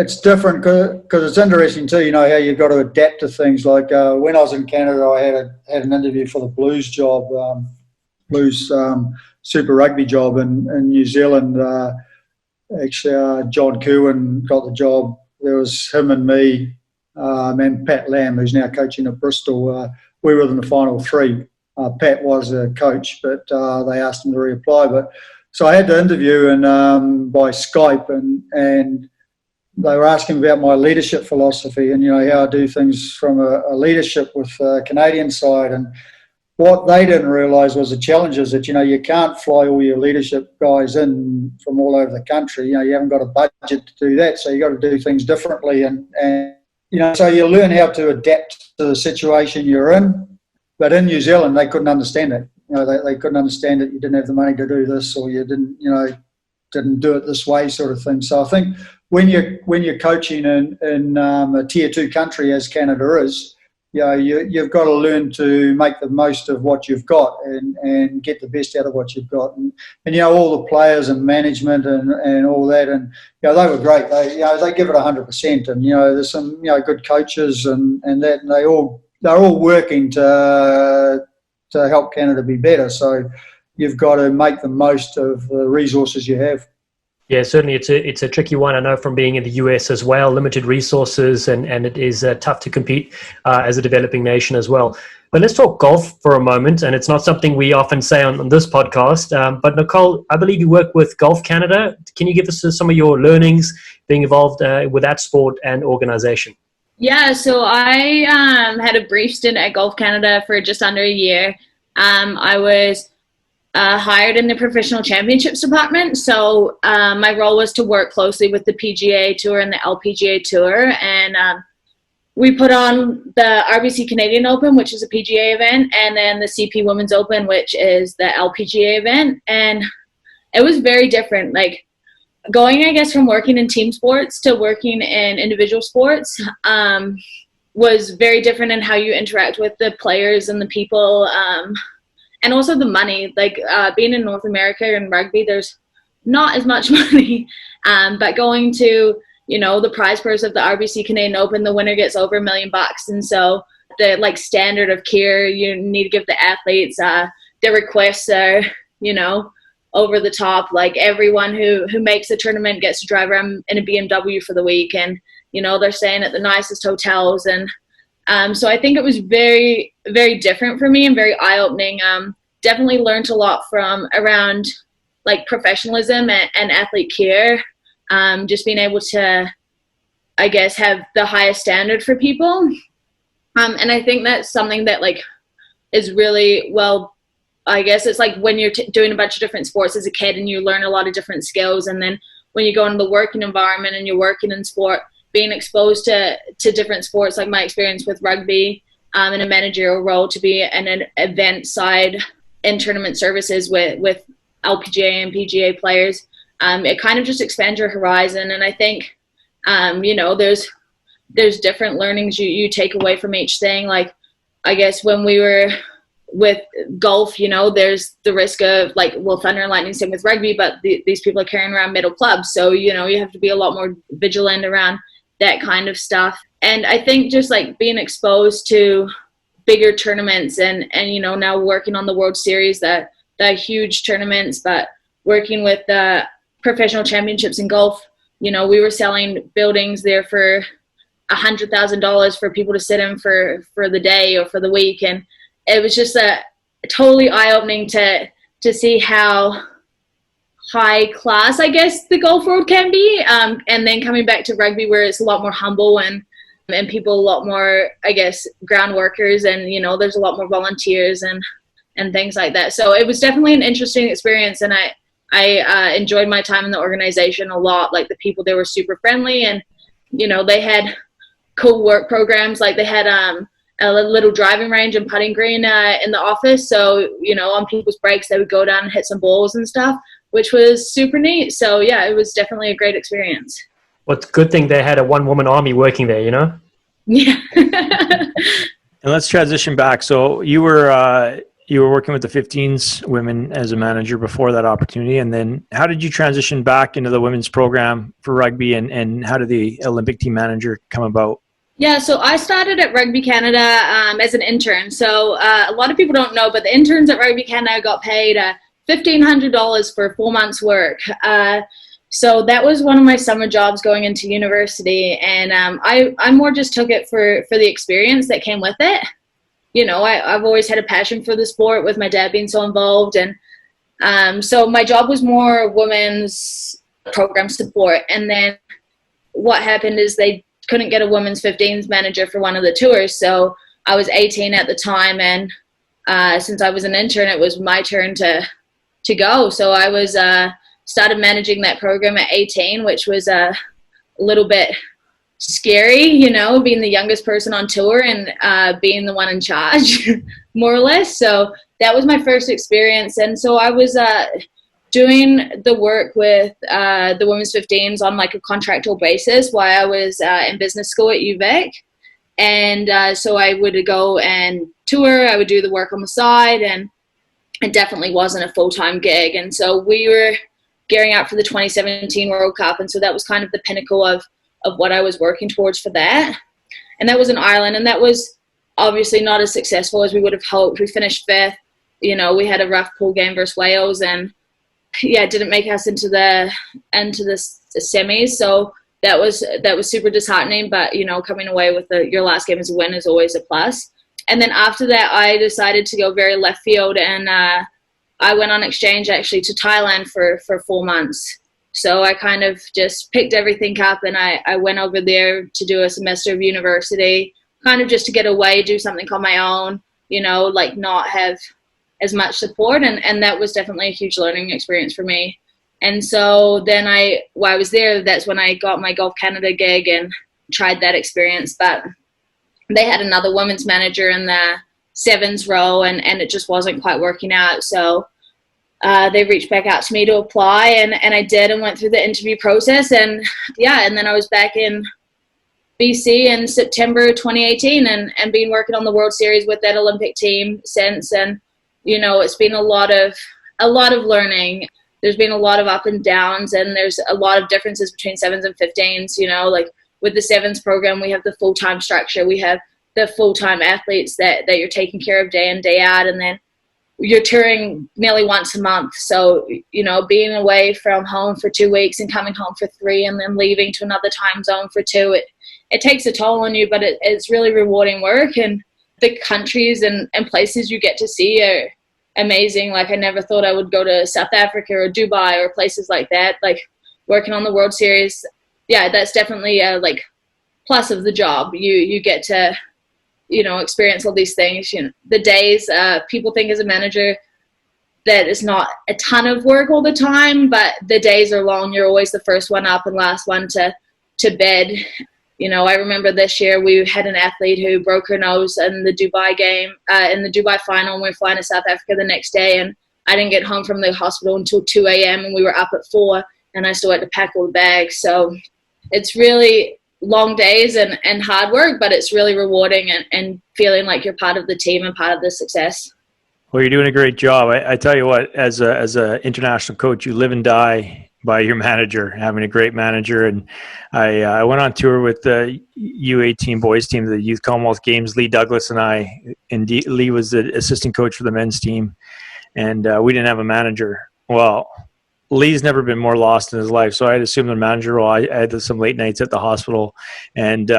It's different because it's interesting too. How you've got to adapt to things. Like when I was in Canada, I had an interview for the Blues job, Blues Super Rugby job in New Zealand. John Kieran got the job. There was him and me, and Pat Lamb, who's now coaching at Bristol. We were in the final three. Pat was a coach, but they asked him to reapply. But so I had the interview by Skype, and they were asking about my leadership philosophy and how I do things from a leadership with the Canadian side. And what they didn't realise was the challenges that you can't fly all your leadership guys in from all over the country. You haven't got a budget to do that, so you got to do things differently. And so you learn how to adapt to the situation you're in. But in New Zealand, they couldn't understand it. They couldn't understand that you didn't have the money to do this, or you didn't do it this way, sort of thing. So I think when you're coaching in a tier 2 country, as Canada is, you've got to learn to make the most of what you've got and get the best out of what you've got. And all the players and management and all that, and they were great. They give it 100%. And there's some good coaches and that, and they're all working to help Canada be better. So you've got to make the most of the resources you have. Yeah, certainly it's a tricky one. I know from being in the US as well, limited resources, and it is tough to compete as a developing nation as well. But let's talk golf for a moment, and it's not something we often say on this podcast. But Nicole, I believe you work with Golf Canada. Can you give us some of your learnings being involved with that sport and organization? Yeah, so I had a brief stint at Golf Canada for just under a year. I was hired in the professional championships department. So my role was to work closely with the PGA Tour and the LPGA Tour. And we put on the RBC Canadian Open, which is a PGA event, and then the CP Women's Open, which is the LPGA event. And it was very different. Like going, I guess, from working in team sports to working in individual sports was very different in how you interact with the players and the people. And also the money, like being in North America in rugby, there's not as much money. But going to, the prize purse of the RBC Canadian Open, the winner gets over $1 million. And so the standard of care you need to give the athletes, their requests are, over the top. Like everyone who makes the tournament gets to drive around in a BMW for the week, and they're staying at the nicest hotels. And so I think it was very, very different for me and very eye-opening. Definitely learned a lot from around like professionalism and athlete care. Just being able to, I guess, have the highest standard for people. And I think that's something that is really, well, I guess it's like when you're doing a bunch of different sports as a kid and you learn a lot of different skills. And then when you go into the working environment and you're working in sport, being exposed to different sports, like my experience with rugby in a managerial role, to be an event side in tournament services with LPGA and PGA players, it kind of just expands your horizon. And I think, there's different learnings you take away from each thing. Like, I guess when we were with golf, there's the risk of thunder and lightning, same with rugby, but these people are carrying around metal clubs. So, you have to be a lot more vigilant around that kind of stuff. And I think just like being exposed to bigger tournaments and now working on the World Series, that huge tournaments, but working with the professional championships in golf, we were selling buildings there for $100,000 for people to sit in for the day or for the week. And it was just a totally eye-opening to see how high class, I guess, the golf world can be. And then coming back to rugby, where it's a lot more humble and people a lot more, I guess, ground workers, and there's a lot more volunteers and things like that. So it was definitely an interesting experience, and I enjoyed my time in the organization a lot. Like, the people there were super friendly, and they had cool work programs. Like, they had a little driving range and putting green in the office. So on people's breaks, they would go down and hit some balls and stuff, which was super neat. So yeah, it was definitely a great experience. What's a good thing they had a one-woman army working there, Yeah. And let's transition back. So you were working with the 15s women as a manager before that opportunity. And then how did you transition back into the women's program for rugby, and how did the Olympic team manager come about? Yeah, so I started at Rugby Canada as an intern. So a lot of people don't know, but the interns at Rugby Canada got paid $1,500 for 4 months' work. So that was one of my summer jobs going into university, and I more just took it for the experience that came with it. I've always had a passion for the sport, with my dad being so involved, and so my job was more women's program support. And then what happened is they couldn't get a women's 15s manager for one of the tours, so I was 18 at the time, and since I was an intern, it was my turn to go. So I was started managing that program at 18, which was a little bit scary, being the youngest person on tour and being the one in charge, more or less. So that was my first experience. And so I was doing the work with the women's 15s on like a contractual basis while I was in business school at UVic. And so I would go and tour, I would do the work on the side, and it definitely wasn't a full-time gig. And so we were gearing up for the 2017 World Cup, and so that was kind of the pinnacle of what I was working towards for that. And that was in Ireland, and that was obviously not as successful as we would have hoped. We finished 5th. We had a rough pool game versus Wales, and it didn't make us into the semis. So that was super disheartening. But coming away with your last game as a win is always a plus. And then after that, I decided to go very left field, and I went on exchange actually to Thailand for 4 months. So I kind of just picked everything up, and I went over there to do a semester of university, kind of just to get away, do something on my own, like not have as much support. And that was definitely a huge learning experience for me. And so then while I was there, that's when I got my Golf Canada gig and tried that experience. But they had another women's manager in the sevens row, and it just wasn't quite working out. So they reached back out to me to apply, and I did, and went through the interview process. And then I was back in BC in September 2018 and been working on the World Series with that Olympic team since. And it's been a lot of learning. There's been a lot of up and downs, and there's a lot of differences between sevens and 15s. Like with the sevens program, we have the full-time structure. We have the full-time athletes that you're taking care of day in, day out, and then you're touring nearly once a month. So, being away from home for 2 weeks and coming home for 3 and then leaving to another time zone for 2, it takes a toll on you, but it's really rewarding work. And the countries and places you get to see are amazing. Like, I never thought I would go to South Africa or Dubai or places like that. Like, working on the World Series, that's definitely a plus of the job. You get to experience all these things. The days, people think as a manager that it's not a ton of work all the time, but the days are long. You're always the first one up and last one to bed. I remember this year we had an athlete who broke her nose in the Dubai game, in the Dubai final, and we were flying to South Africa the next day, and I didn't get home from the hospital until 2 a.m. and we were up at 4, and I still had to pack all the bags. So it's really long days and hard work, but it's really rewarding and feeling like you're part of the team and part of the success. Well, you're doing a great job. I tell you what, as a international coach, you live and die by your manager, having a great manager. And I went on tour with the U18 boys team, the Youth Commonwealth Games, Lee Douglas and I. And Lee was the assistant coach for the men's team, and we didn't have a manager. Well, Lee's never been more lost in his life, so I had assumed the manager role. I had some late nights at the hospital, and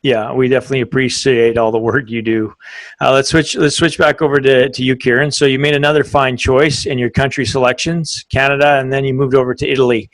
yeah, we definitely appreciate all the work you do. Let's switch back over to you, Kieran. So you made another fine choice in your country selections, Canada, and then you moved over to Italy.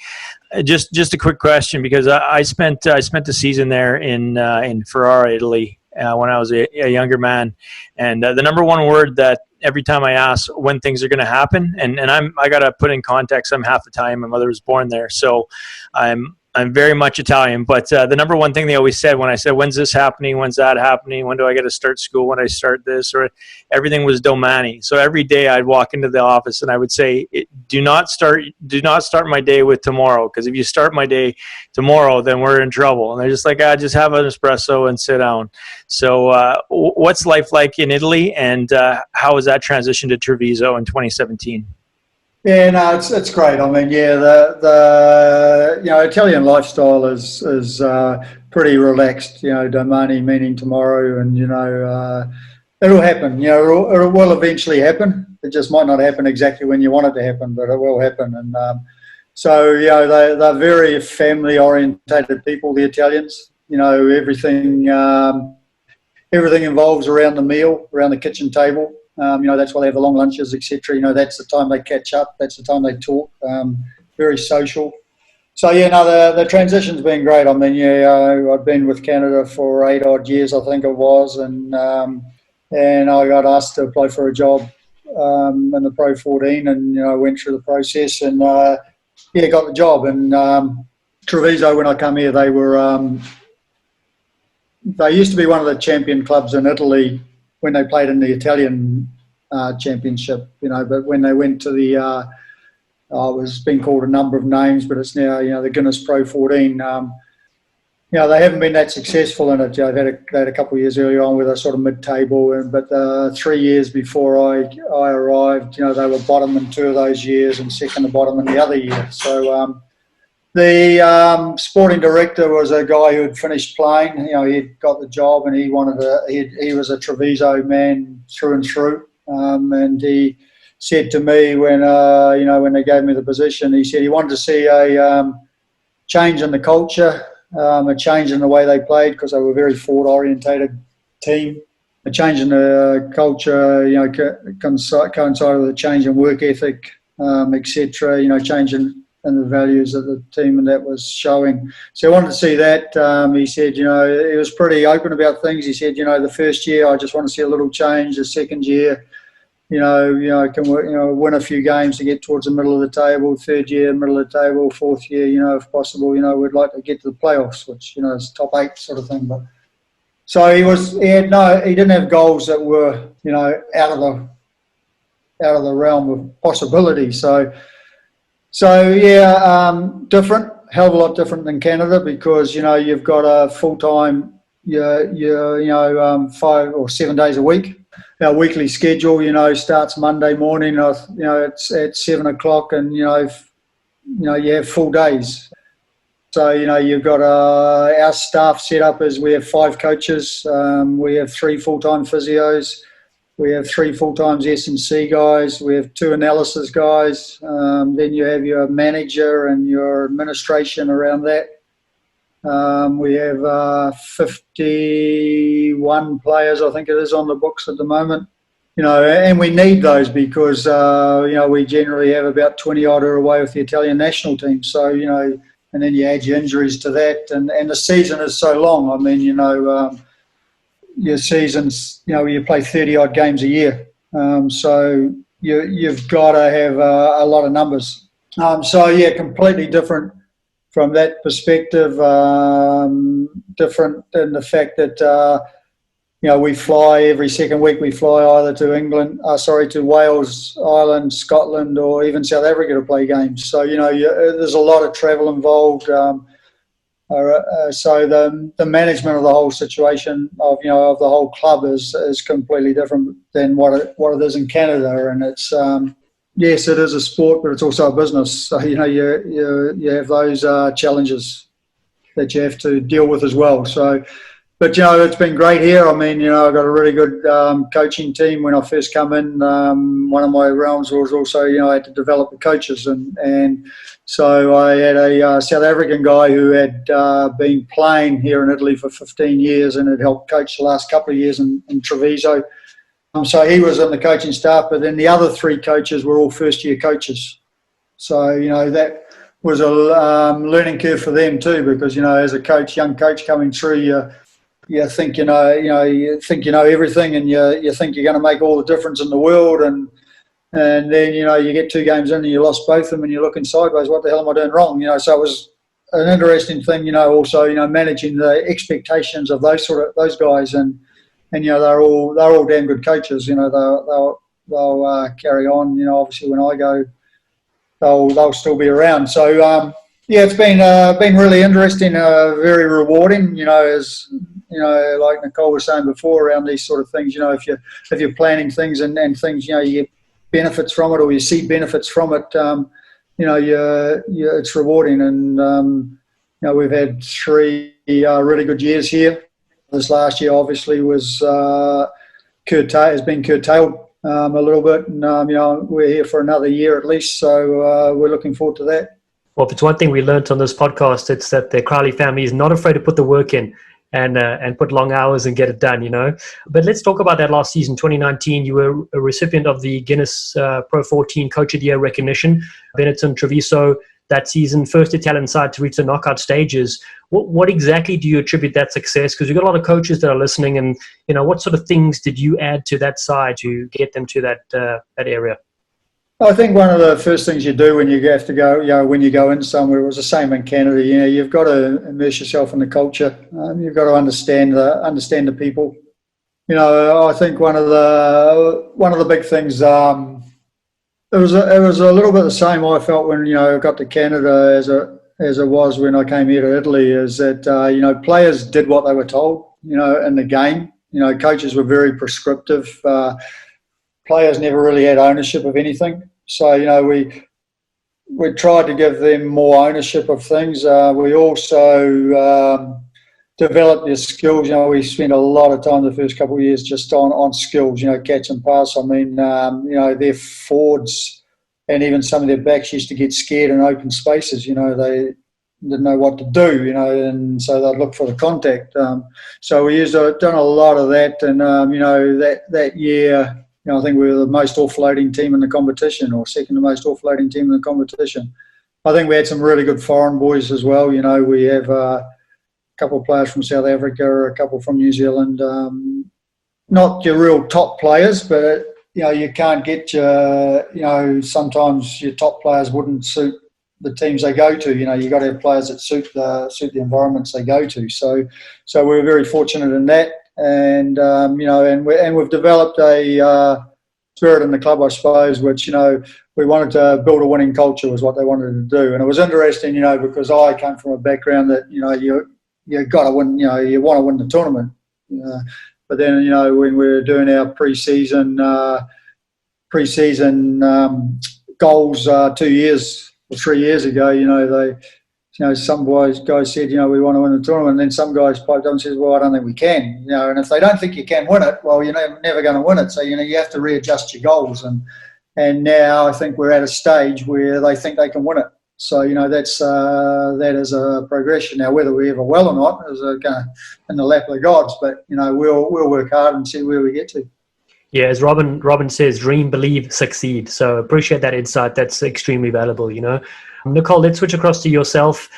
Just a quick question, because I spent the season there in Ferrara, Italy, when I was a younger man, and the number one word that every time I ask when things are going to happen, and I got to put in context, I'm half Italian. My mother was born there, so I'm very much Italian, but the number one thing they always said when I said, when's this happening? When's that happening? When do I get to start school? When I start this? Or everything was domani. So every day I'd walk into the office and I would say, do not start my day with tomorrow. Because if you start my day tomorrow, then we're in trouble. And they're just like, just have an espresso and sit down. So what's life like in Italy, and how was that transition to Treviso in 2017? Yeah, no, it's great. I mean, yeah, the Italian lifestyle is pretty relaxed. Domani meaning tomorrow, and it'll happen. It will eventually happen. It just might not happen exactly when you want it to happen, but it will happen. And so they're very family orientated people, the Italians. Everything involves around the meal, around the kitchen table. That's why they have the long lunches, etc. That's the time they catch up. That's the time they talk. Very social. So, the transition's been great. I mean, I've been with Canada for 8 odd years, I think it was. And I got asked to apply for a job in the Pro 14, and, I went through the process and, got the job. And Treviso, when I come here, they used to be one of the champion clubs in Italy when they played in the Italian championship, but when they went to the, it's been called a number of names, but it's now, the Guinness Pro 14. They haven't been that successful in it. They had a couple of years earlier on with a sort of mid-table, but 3 years before I arrived, they were bottom in 2 of those years and second to bottom in the other year. So the sporting director was a guy who had finished playing. He'd got the job, and he was a Treviso man through and through. And he said to me when they gave me the position, he said he wanted to see a change in the culture, a change in the way they played, because they were a very forward-orientated team. A change in the culture, coincided with a change in work ethic, etc. Change in the values of the team, and that was showing. So I wanted to see that. He said, he was pretty open about things. He said, the first year I just want to see a little change. The second year, can win a few games to get towards the middle of the table. Third year, middle of the table. Fourth year, if possible, we'd like to get to the playoffs, which is top 8 sort of thing. But so he didn't have goals that were out of the realm of possibility. So different, hell of a lot different than Canada, because you've got a full-time 5 or 7 days a week. Our weekly schedule starts Monday morning. It's at 7 o'clock, and you have full days. So you've got our staff set up as we have 5 coaches. We have 3 full-time physios. We have 3 full-time S&C guys. We have 2 analysis guys. Then you have your manager and your administration around that. We have 51 players, I think it is, on the books at the moment. And we need those because, we generally have about 20 odd are away with the Italian national team. So, and then you add your injuries to that. And the season is so long. I mean, your seasons, you play 30 odd games a year. So you've got to have a lot of numbers. Completely different from that perspective. Different in the fact that, we fly every second week. We fly either to Wales, Ireland, Scotland, or even South Africa to play games. So, there's a lot of travel involved. So the management of the whole situation of the whole club is completely different than what it is in Canada, and it's yes, it is a sport, but it's also a business. So, you have those challenges that you have to deal with as well. So, but, it's been great here. I mean, I got a really good coaching team when I first come in. One of my realms was also, I had to develop the coaches. And so I had a South African guy who had been playing here in Italy for 15 years and had helped coach the last couple of years in Treviso. So he was on the coaching staff, but then the other 3 coaches were all first-year coaches. So, that was a learning curve for them too, because, as a coach, young coach coming through, you think you know everything, and you think you're going to make all the difference in the world, and then you get 2 games in and you lost both of them, and you're looking sideways. What the hell am I doing wrong? So it was an interesting thing. Also managing the expectations of those guys, and they're all damn good coaches. They'll carry on. Obviously when I go, they'll still be around. So it's been really interesting, very rewarding. As like Nicole was saying before, around these sort of things, if you're planning things and things, you get benefits from it, or you see benefits from it, it's rewarding. And we've had 3 really good years here. This last year obviously has been curtailed a little bit, and we're here for another year at least, so we're looking forward to that. Well, if it's one thing we learned on this podcast, it's that the Crowley family is not afraid to put the work in and put long hours and get it done, But let's talk about that last season, 2019. You were a recipient of the Guinness Pro 14 Coach of the Year recognition. Benetton Treviso that season, first Italian side to reach the knockout stages. What exactly do you attribute that success? Because you've got a lot of coaches that are listening, and what sort of things did you add to that side to get them to that area? I think one of the first things you do when you have to go, when you go in somewhere, it was the same in Canada. You've got to immerse yourself in the culture. You've got to understand the people. I think one of the big things. It was a little bit the same I felt when I got to Canada as it was when I came here to Italy. Is that players did what they were told. In the game. Coaches were very prescriptive. Players never really had ownership of anything. So, we tried to give them more ownership of things. We also developed their skills. We spent a lot of time the first couple of years just on skills, catch and pass. I mean, their forwards and even some of their backs used to get scared in open spaces. They didn't know what to do, and so they'd look for the contact. So we done a lot of that, and, that year, I think we were the most offloading team in the competition, or second to most offloading team in the competition. I think we had some really good foreign boys as well. We have a couple of players from South Africa, a couple from New Zealand. Not your real top players, but you can't get sometimes your top players wouldn't suit the teams they go to. You got to have players that suit the environments they go to. So we're very fortunate in that. And we've developed a spirit in the club, I suppose, which we wanted to build a winning culture was what they wanted to do. And it was interesting, because I came from a background that you got to win, you want to win the tournament. But then when we were doing our pre-season goals 2 years or 3 years ago, some guys said, we want to win the tournament, and then some guys piped up and said, well, I don't think we can. And if they don't think you can win it, well, you're never going to win it. So, you have to readjust your goals. And now I think we're at a stage where they think they can win it. So, that is a progression. Now, whether we ever will or not is in the lap of the gods, but, we'll work hard and see where we get to. Yeah, as Robin says, dream, believe, succeed. So appreciate that insight. That's extremely valuable, Nicole, let's switch across to yourself.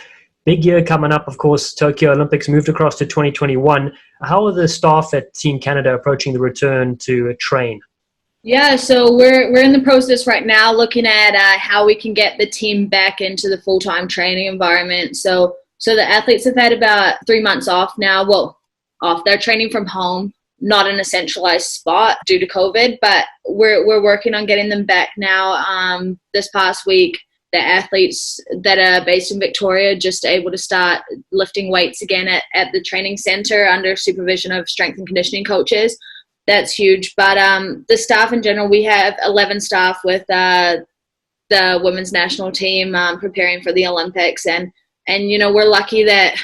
Big year coming up, of course. Tokyo Olympics moved across to 2021. How are the staff at Team Canada approaching the return to train? Yeah, so we're in the process right now looking at how we can get the team back into the full-time training environment. So the athletes have had about 3 months off now. Well, off. They're training from home, not in a centralized spot due to COVID, but we're working on getting them back now. This past week, the athletes that are based in Victoria just able to start lifting weights again at the training center under supervision of strength and conditioning coaches. That's huge. But the staff in general, we have 11 staff with the women's national team, preparing for the Olympics. And we're lucky that,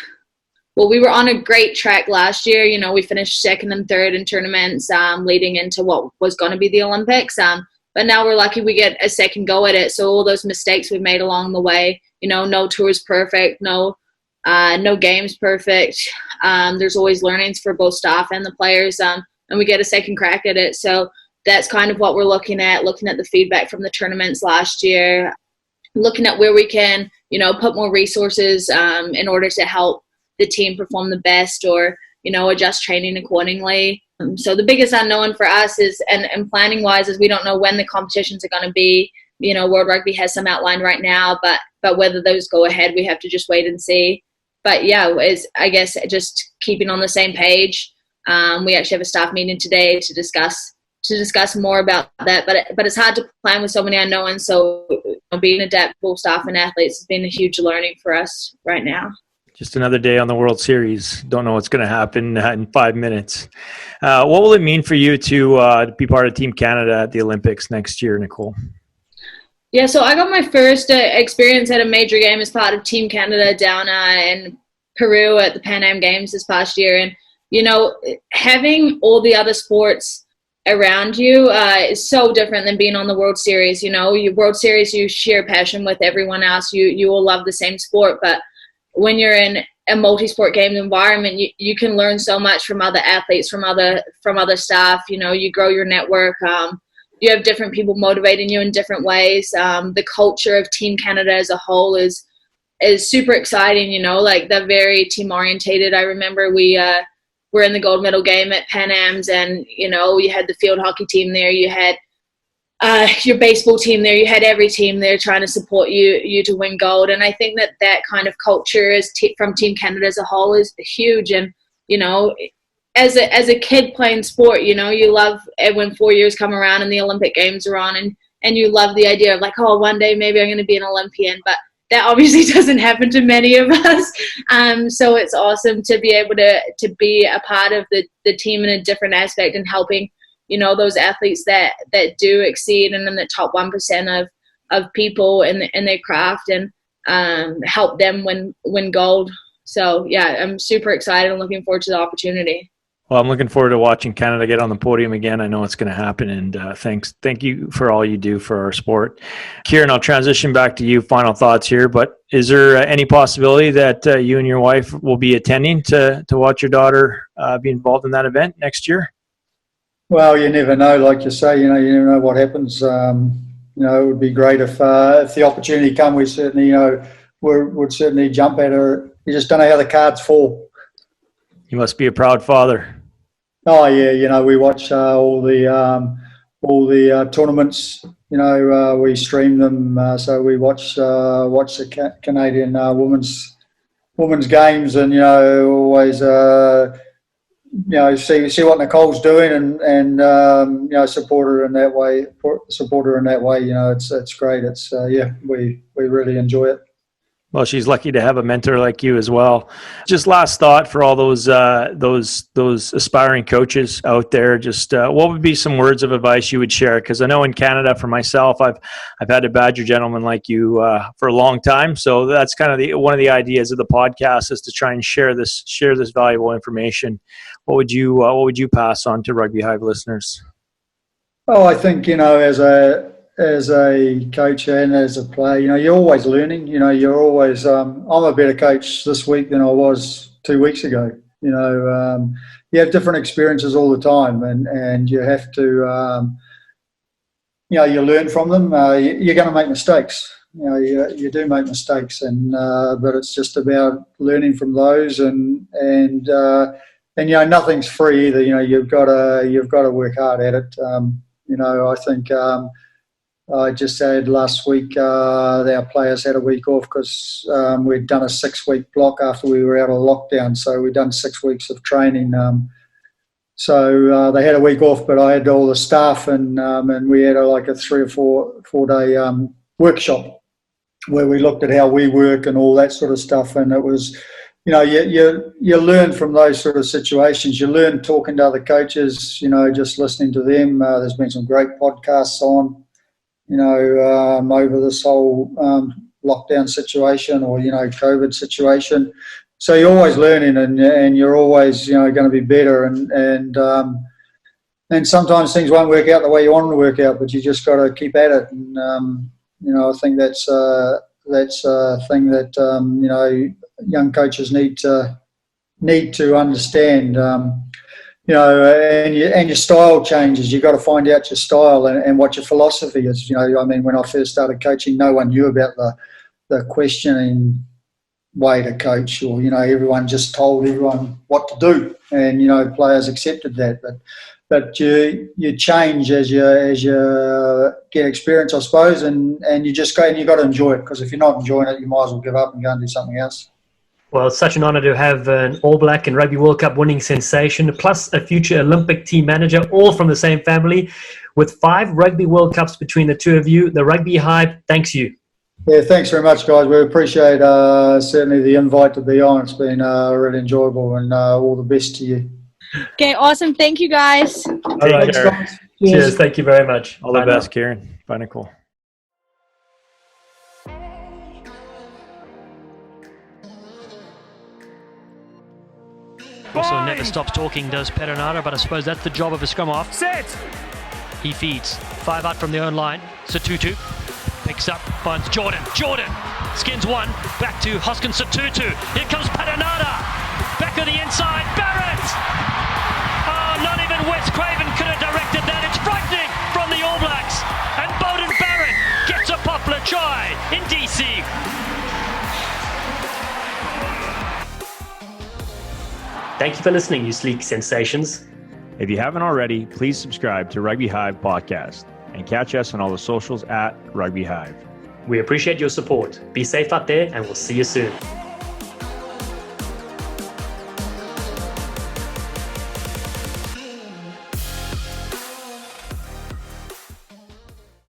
well, we were on a great track last year. We finished second and third in tournaments leading into what was going to be the Olympics. But now we're lucky we get a second go at it. So all those mistakes we've made along the way, no tour's perfect, no game's perfect. There's always learnings for both staff and the players, and we get a second crack at it. So that's kind of what we're looking at the feedback from the tournaments last year, looking at where we can, put more resources in order to help the team perform the best, or, adjust training accordingly. So the biggest unknown for us is, and planning wise, is we don't know when the competitions are going to be. World Rugby has some outlined right now, but whether those go ahead, we have to just wait and see. But yeah, I guess just keeping on the same page. We actually have a staff meeting today to discuss more about that. But it's hard to plan with so many unknowns. So being adaptable staff and athletes has been a huge learning for us right now. Just another day on the World Series. Don't know what's going to happen in 5 minutes. What will it mean for you to be part of Team Canada at the Olympics next year, Nicole? Yeah, so I got my first experience at a major game as part of Team Canada down in Peru at the Pan Am Games this past year. And, having all the other sports around you is so different than being on the World Series. Your World Series, you share passion with everyone else. You all love the same sport, but when you're in a multi-sport game environment, you can learn so much from other athletes, from other staff. You grow your network. You have different people motivating you in different ways. The culture of Team Canada as a whole is super exciting. They're very team orientated. I remember we were in the gold medal game at Pan Am's, and you had the field hockey team there. You had your baseball team there. You had every team there trying to support you to win gold. And I think that kind of culture from Team Canada as a whole is huge. And, as a kid playing sport, you love when 4 years come around and the Olympic Games are on, and you love the idea of like, oh, one day maybe I'm going to be an Olympian. But that obviously doesn't happen to many of us. So it's awesome to be able to be a part of the team in a different aspect and helping those athletes that do exceed and in the top 1% of people in their craft, and help them win gold. So yeah, I'm super excited and looking forward to the opportunity. Well, I'm looking forward to watching Canada get on the podium again. I know it's going to happen, and thank you for all you do for our sport. Kieran, I'll transition back to you. Final thoughts here, but is there any possibility that you and your wife will be attending to watch your daughter be involved in that event next year? Well, you never know. Like you say, you never know what happens. It would be great if the opportunity come. We certainly, would certainly jump at her. You just don't know how the cards fall. You must be a proud father. Oh yeah, we watch all the tournaments. We stream them, so we watch the Canadian women's games, and always see what Nicole's doing, and support her in that way. It's great. It's we really enjoy it. Well, she's lucky to have a mentor like you as well. Just last thought for all those aspiring coaches out there. Just what would be some words of advice you would share? Because I know in Canada, for myself, I've had to badger gentlemen like you for a long time. So that's kind of one of the ideas of the podcast, is to try and share this valuable information. What would you pass on to Rugby Hive listeners? Oh, I think as a coach and as a player, you're always learning. You're always. I'm a better coach this week than I was 2 weeks ago. You have different experiences all the time, and you have to. You learn from them. You're going to make mistakes. You do make mistakes, but it's just about learning from those, and nothing's free either. You've got to work hard at it. I think. I just said last week our players had a week off because we'd done a 6-week block after we were out of lockdown. So we'd done 6 weeks of training. So they had a week off, but I had all the staff, and we had a 3 or 4 day workshop where we looked at how we work and all that sort of stuff. And it was, you learn from those sort of situations. You learn talking to other coaches, just listening to them. There's been some great podcasts on. over this whole lockdown situation or, COVID situation. So you're always learning and you're always, going to be better. And sometimes things won't work out the way you want them to work out, but you just got to keep at it. And, I think that's a thing that, young coaches need to understand. And your style changes. You've got to find out your style and what your philosophy is. When I first started coaching, no one knew about the questioning way to coach, or everyone just told everyone what to do, and players accepted that. But you change as you get experience, I suppose, and you just go and you got to enjoy it, because if you're not enjoying it, you might as well give up and go and do something else. Well, it's such an honour to have an All Black and Rugby World Cup winning sensation, plus a future Olympic team manager, all from the same family. With 5 Rugby World Cups between the two of you, the Rugby Hive thanks you. Yeah, thanks very much, guys. We appreciate certainly the invite to be on. It's been really enjoyable, and all the best to you. Okay, awesome. Thank you, guys. All right, guys. Cheers. Thank you very much. All the best, Kieran. Bye, Nicole. Also never stops talking, does Perenara, but I suppose that's the job of a scrum half. Set! He feeds. 5 out from the own line. Satutu picks up, finds Jordan. Jordan skins one. Back to Hoskins Satutu. Here comes Perenara. Back of the inside. Barrett! Oh, not even Wes Craven could have directed that. It's frightening from the All Blacks. And Beauden Barrett gets a popular try in DC. Thank you for listening, you sleek sensations. If you haven't already, please subscribe to Rugby Hive Podcast and catch us on all the socials at Rugby Hive. We appreciate your support. Be safe out there, and we'll see you soon.